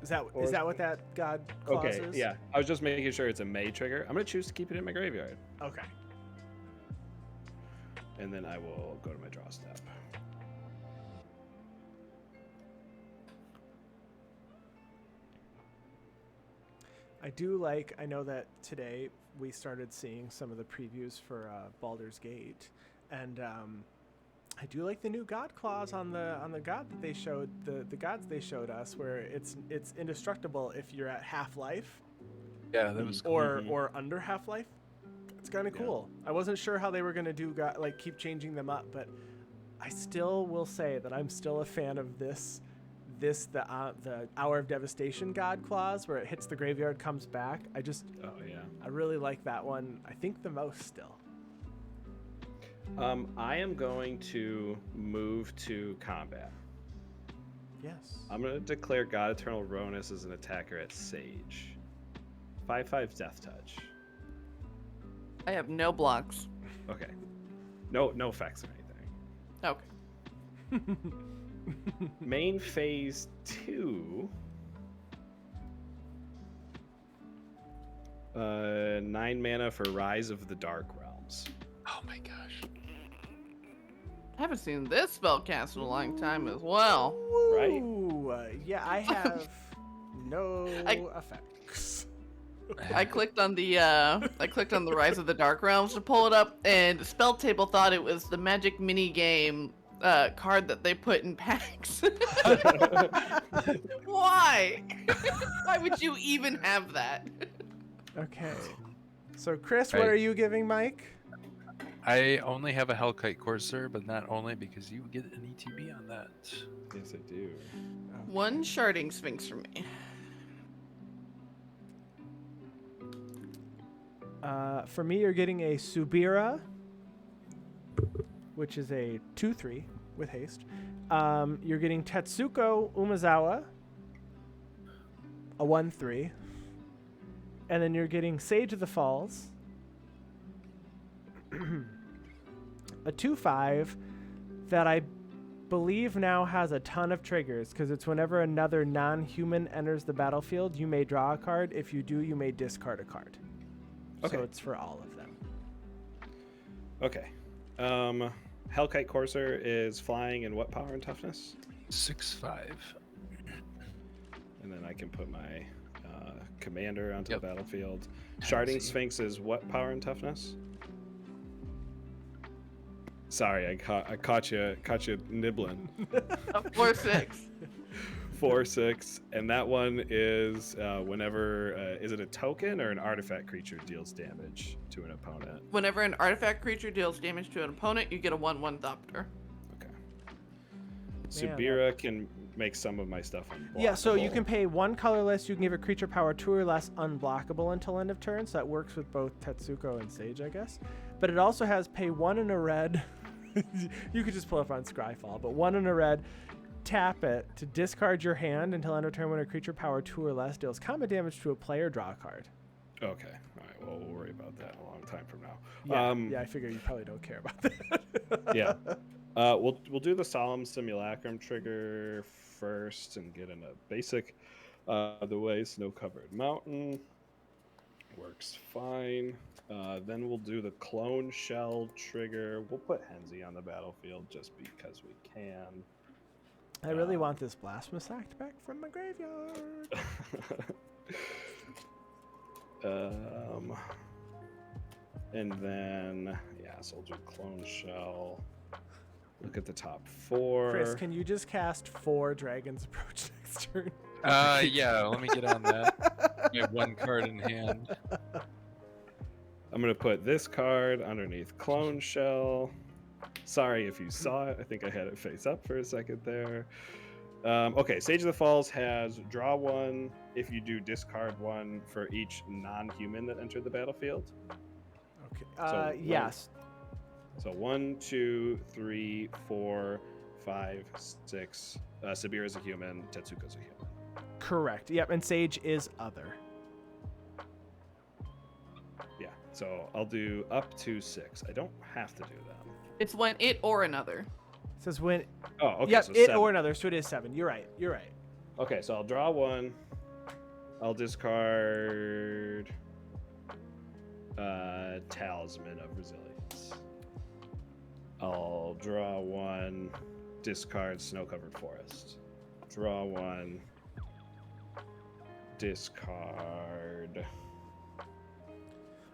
Is that Or- what that God clause Okay, is? yeah. I was just making sure it's a May trigger. I'm gonna choose to keep it in my graveyard, Okay. and then I will go to my draw step. I know that today we started seeing some of the previews for Baldur's Gate, and I do like the new God clause on the God that they showed, the gods they showed us, where it's indestructible if you're at half life Yeah, that was cool. or under half life. It's kind of cool. I wasn't sure how they were gonna do keep changing them up, but I still will say that I'm still a fan of the Hour of Devastation God clause, where it hits the graveyard, comes back. Oh yeah. I really like that one. I think the most still. I am going to move to combat. Yes. I'm going to declare God Eternal Ronus as an attacker at Sage. 5/5 Death Touch. I have no blocks. Okay. No effects or anything. Okay. Main phase 2. 9 mana for Rise of the Dark Realms. Oh my gosh. I haven't seen this spell cast in a long time as well. Right? Ooh, yeah, I have no I- effects. I clicked on the Rise of the Dark Realms to pull it up, and Spell Table thought it was the Magic mini game card that they put in packs. Why? Why would you even have that? Okay. So Chris, what Right. are you giving Mike? I only have a Hellkite Courser, but not only because you get an ETB on that. Yes, I do. One sharding sphinx for me. For me, you're getting a Subira, which is a 2/3 with haste. You're getting Tetsuko Umezawa, a 1/3. And then you're getting Sage of the Falls, a 2/5 that I believe now has a ton of triggers because it's whenever another non-human enters the battlefield, you may draw a card. If you do, you may discard a card. Okay. So it's for all of them. Okay. Hellkite Courser is flying in what power and toughness? 6/5. And then I can put my commander onto Yep. the battlefield. Sharding Henzie. Sphinx is what power and toughness? Sorry, I caught you nibbling. 4/6. 4/6, and that one is whenever is it a token or an artifact creature deals damage to an opponent? Whenever an artifact creature deals damage to an opponent, you get a 1/1 Thopter. Okay. Subira can make some of my stuff unblockable. Yeah, so you can pay one colorless. You can give a creature power 2 or less unblockable until end of turn. So that works with both Tetsuko and Sage, I guess. But it also has pay 1 in a red. You could just pull up on Scryfall, but 1 in a red. Tap it to discard your hand until end of turn when a creature power 2 or less deals combat damage to a player. Draw a card. Okay. All right. Well, we'll worry about that a long time from now. Yeah, I figure you probably don't care about that. Yeah. We'll do the Solemn Simulacrum trigger first and get in a basic. The way Snow-Covered Mountain works fine. Then we'll do the Clone Shell trigger. We'll put Henzie on the battlefield just because we can. I really want this Blasphemous Act back from my graveyard. And then, yeah, so we'll do Clone Shell. Look at the top 4. Chris, can you just cast 4 Dragon's Approach next turn? Yeah, let me get on that. I have 1 card in hand. I'm going to put this card underneath Clone Shell. Sorry if you saw it. I think I had it face up for a second there. Okay, Sage of the Falls has draw 1 if you do discard 1 for each non-human that entered the battlefield. Okay. So Yes. So 1, 2, 3, 4, 5, 6. Sabira's a human. Tetsuko's a human. Correct. Yep. And Sage is other. Yeah. So I'll do up to 6. I don't have to do that. It's when it or another. It says when. Oh, okay. Yep. So It 7. or another. So it is 7. You're right. You're right. Okay, so I'll draw 1. I'll discard Talisman of Resilience. I'll draw 1, discard Snow-Covered Forest. Draw 1, discard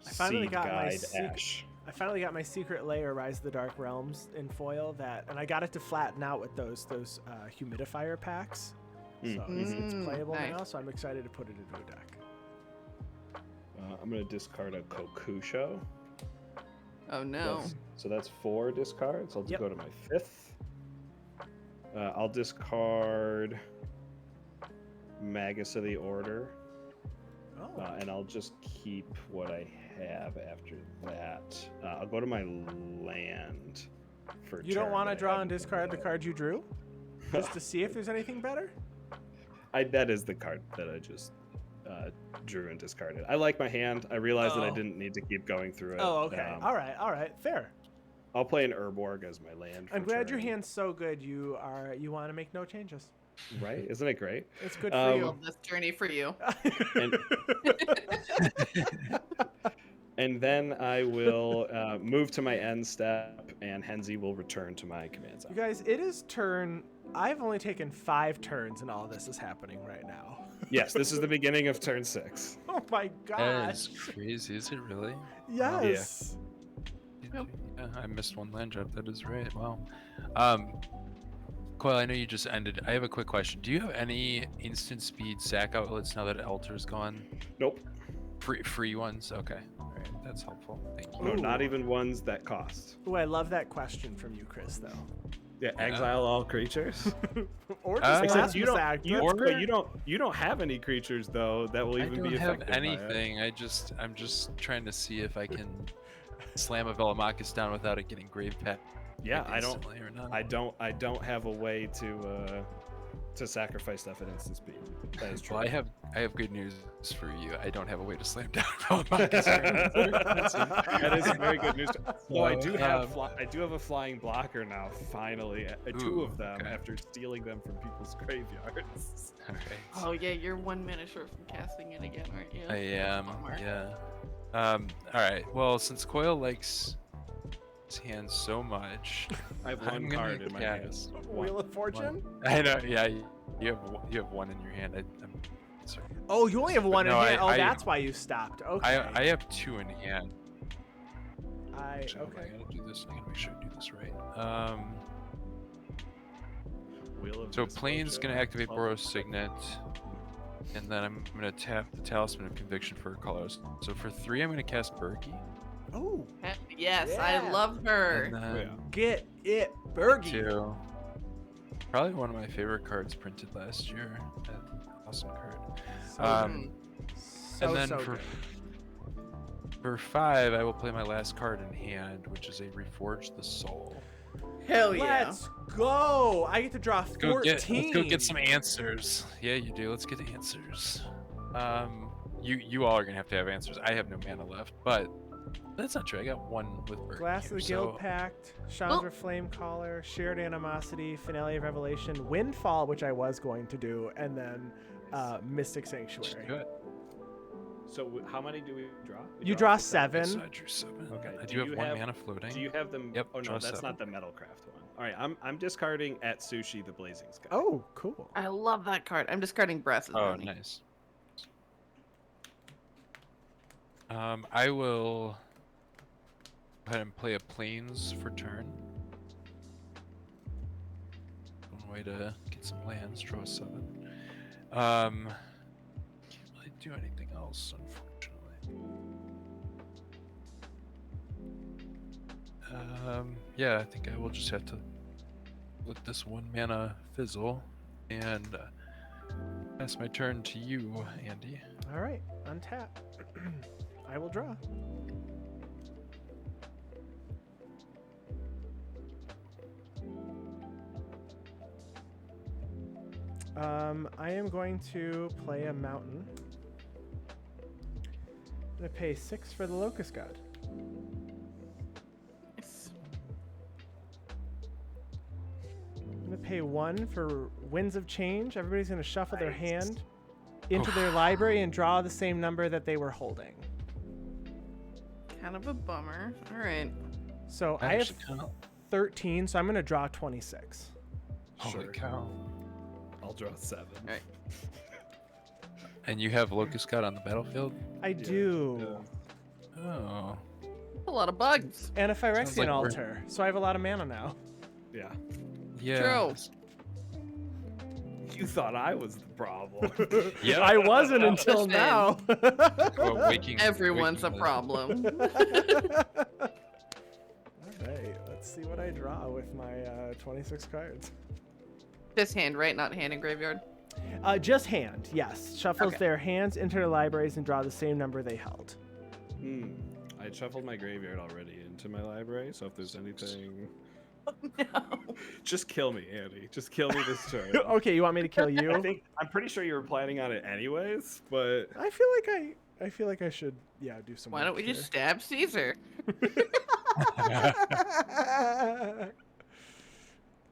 I finally Seed got my Guide secret- Ash. I finally got my secret layer, Rise of the Dark Realms, in foil. And I got it to flatten out with those humidifier packs. So it's playable nice. now. So I'm excited to put it into a deck. I'm going to discard a Kokusho. Oh no. So that's 4 discards. I'll Yep. go to my 5th. I'll discard Magus of the Order. Oh. And I'll just keep what I have after that. I'll go to my land for You don't turn, want to but I draw and haven't discard the done card you drew? Just to see if there's anything better? that. That is the card that I just drew and discarded. I like my hand. I realized that I Oh. didn't need to keep going through it. Oh, okay. All right. Fair. I'll play an Urborg as my land. I'm for glad your turn. hand's so good. You want to make no changes. Right? Isn't it great? It's good for Well, this journey for you. And, and then I will move to my end step, and Henzie will return to my command zone. You guys, it is turn. I've only taken 5 turns, and all this is happening right now. Yes, this is the beginning of turn 6. Oh my That gosh. is crazy. Is it really? Yes. Yep. Yeah, I missed 1 land drop. That is right. Wow. Coyle, I know you just ended. I have a quick question. Do you have any instant speed sack outlets now that Alter's gone? Nope. Free ones. Okay. All right. That's helpful. Thank you. No, not Ooh. even ones that cost. Ooh, I love that question from you, Chris, though. Yeah, exile all creatures. Or just Except last you act. don't. But you don't have any creatures though that will I even don't be have affected by it. anything. I'm just trying to see if I can slam a Velomachus down without it getting grave pet. Yeah, I don't. instantly or not. I don't have a way to sacrifice stuff at instant speed. That is true. Well, I have good news for you. I don't have a way to slam down Velomachus. That is very good news. Well, I do have So, I do have a flying blocker now. Finally, two Ooh, of them okay. after stealing them from people's graveyards. all right. Oh yeah, you're 1 minute short from casting it again, aren't you? I am. Bummer. Yeah. All right. Well, since Coil likes his hand so much, I have I'm one gonna card in my hand. cast Wheel of Fortune? I know. Yeah. You have one in your hand. I'm sorry. Oh, you only have one no, in hand. I- That's why you stopped. Okay. I have two in hand. Actually, okay. I gotta do this. I gotta make sure I do this right. Wheel of So Misfortune, Plane's gonna activate 12. Boros Signet, and then I'm gonna tap the Talisman of Conviction for colors. So for 3, I'm gonna cast Berkey. Oh, Yes, Yeah. I love her. And then Yeah. get it, Bergie. 2. Probably one of my favorite cards printed last year. That awesome card. So, Mm. And then so for good. for 5, I will play my last card in hand, which is a Reforge the Soul. Hell yeah. Let's go. I get to draw 14. Let's go get some answers. Yeah, you do. Let's get answers. You all are gonna have to have answers. I have no mana left, but that's not true. I got one with Berkey Glass of here, the Guild Pact, Chandra Flamecaller, Shared Animosity, Finale of Revelation, Windfall, which I was going to do, and then Mystic Just Sanctuary. do it. So how many do we draw? We You draw up to 7. So I drew 7. Okay, I do do have you one have- mana floating. Do you have them? Yep, Oh no, draw that's 7. not the Metalcraft one. All right, I'm discarding at Sushi the Blazing Sky. Oh, cool. I love that card. I'm discarding Brass's Oh, Bounty. nice. I will go ahead and play a Plains for turn. One way to get some lands, draw 7. Can't really do anything else, unfortunately. Yeah, I think I will just have to let this 1 mana fizzle and pass my turn to you, Andy. All right, untap. I will draw. I am going to play a mountain. I'm going to pay 6 for the Locust God. Nice. I'm going to pay 1 for Winds of Change. Everybody's going to shuffle their Nice. hand into their library and draw the same number that they were holding. Kind of a bummer. All right. So I have Actually, kinda- 13, so I'm going to draw 26. Holy Sure. cow. I'll draw 7. All right. And you have Locust God on the battlefield? I do. Oh. A lot of bugs. And a Phyrexian like we're- altar, so I have a lot of mana now. Yeah. Yeah. True. You thought I was the problem. Yeah. I wasn't until Listen. now. Well, waking, Everyone's a waking problem. All right, let's see what I draw with my 26 cards. This hand, right? Not hand in graveyard. Just hand, yes. Shuffles Okay. their hands into their libraries and draw the same number they held. I shuffled my graveyard already into my library, so if there's anything, No. just kill me, Andy. Just kill me this turn. Okay, you want me to kill you? I'm pretty sure you were planning on it anyways, but I feel like I should, do some. Why don't we just stab Caesar?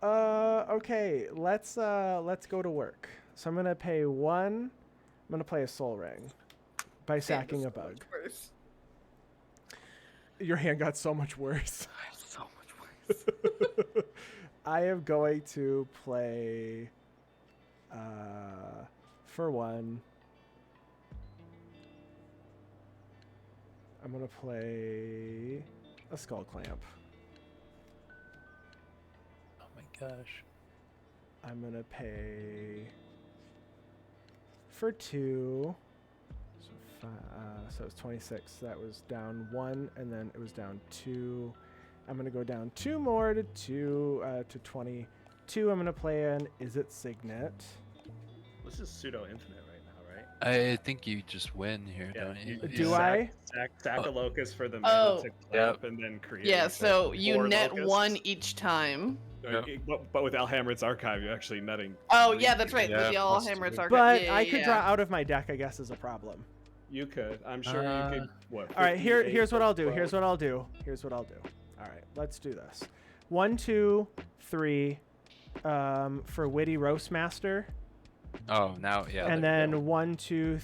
Okay, let's go to work. So I'm gonna pay 1. I'm gonna play a Soul Ring by sacking a bug. Worse. Your hand got so much worse. So much worse. I am going to play for 1. I'm gonna play a Skull Clamp. Oh my gosh. I'm gonna pay for 2. So So it was 26. That was down 1, and then it was down 2. I'm going to go down 2 more to 22. I'm going to play an Is It Signet. This is pseudo infinite right now, right? I think you just win here, Yeah, don't you? Do I? Sack a locust for the Oh. mana to clamp Yep. and then create. Yeah, so you four net locusts. 1 each time. But with Alhammer's Archive, you're actually netting. Oh, 3. yeah, that's right. Yeah, With the All plus Hammers 2. are But yeah, I could yeah. draw out of my deck, I guess, is a problem. You could. I'm sure you could. What? All right, 58, here's what I'll do. 12? Here's what I'll do. Here's what I'll do. All right, let's do this. 1, 2, 3 for Witty Roastmaster. Oh, now, yeah. And there you go. then 1, 2,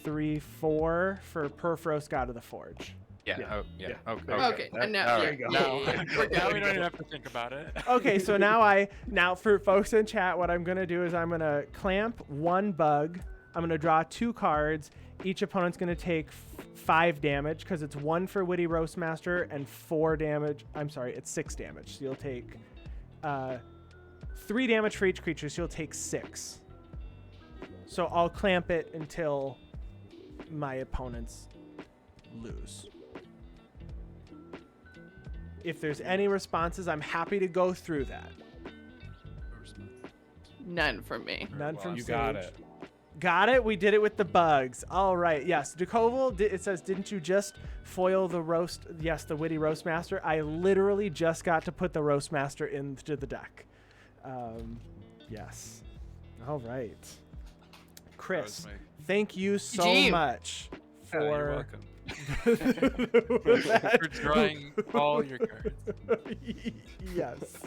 3, 4 for Perforos God of the Forge. Yeah. Yeah. Oh, yeah. Yeah. Okay. There you Okay, go. and now, All yeah, right. go. yeah, Now, yeah, now we don't even have to think about it. Okay, so now for folks in chat, what I'm gonna do is I'm gonna clamp 1 bug. I'm gonna draw 2 cards. Each opponent's gonna take 5 damage because it's 1 for Witty Roastmaster and 4 damage. I'm sorry, it's 6 damage. So you'll take 3 damage for each creature. So you'll take 6. So I'll clamp it until my opponents lose. If there's any responses, I'm happy to go through that. None from me. None from You Sage. got it. Got it. We did it with the bugs. All right. Yes. Dukoval, it says, didn't you just foil the roast? Yes, the Witty Roastmaster. I literally just got to put the Roastmaster into the deck. Yes. All right. Chris, thank you so GG. much Yeah, you're for welcome. For drawing all your cards. Yes.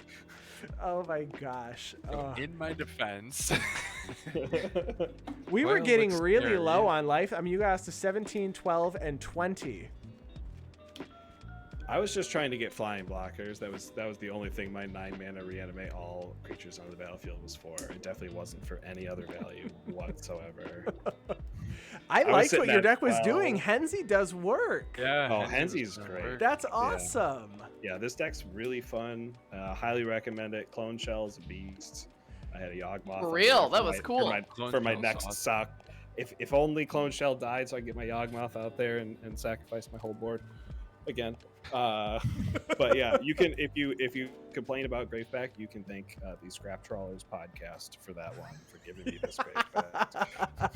Oh my gosh. In my defense, We were Well, getting looks really scary. low on life. I mean, you got us to 17, 12, and 20. I was just trying to get flying blockers. That was the only thing my 9 mana reanimate all creatures on the battlefield was for. It definitely wasn't for any other value whatsoever. I was liked sitting what your at deck was 12. doing. Henzie does work. yeah. Oh, Henzie's Henzie's gonna great. work. That's awesome. Yeah, this deck's really fun. Highly recommend it. Clone Shell's a beast. I had a Yawgmoth. For on real? there That was cool. For my Clone Shell's next awesome. suck. If only Clone Shell died, so I get my Yawgmoth out there and sacrifice my whole board again. But yeah, you can if you complain about Graveback, you can thank the Scrap Trawlers podcast for that one, for giving me this Graveback.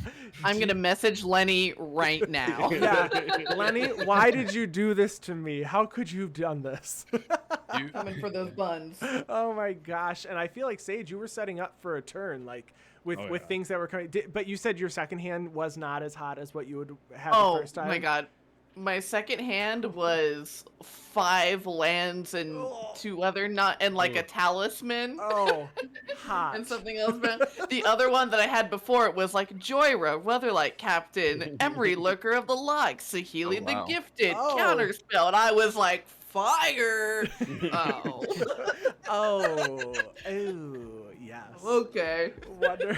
I'm going to message Lenny right now. Yeah. Lenny, why did you do this to me? How could you have done this? You- Coming for those buns. Oh my gosh. And I feel like, Sage, you were setting up for a turn, like with Oh, with yeah. things that were coming. But you said your second hand was not as hot as what you would have Oh the first time. my god. My second hand was 5 lands and Oh. 2 other and like a talisman. Oh, hot. And something else. But the other one that I had before it was like Joyra, Weatherlight Captain, Emery, Lurker of the Light, Sahili Oh, wow. the Gifted, Oh. Counterspell, and I was like, fire! Oh. Oh, ooh, yes. Okay. Wonder.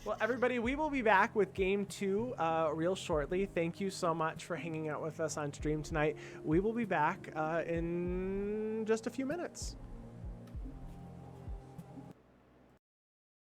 Well, everybody, we will be back with Game 2 real shortly. Thank you so much for hanging out with us on stream tonight. We will be back in just a few minutes.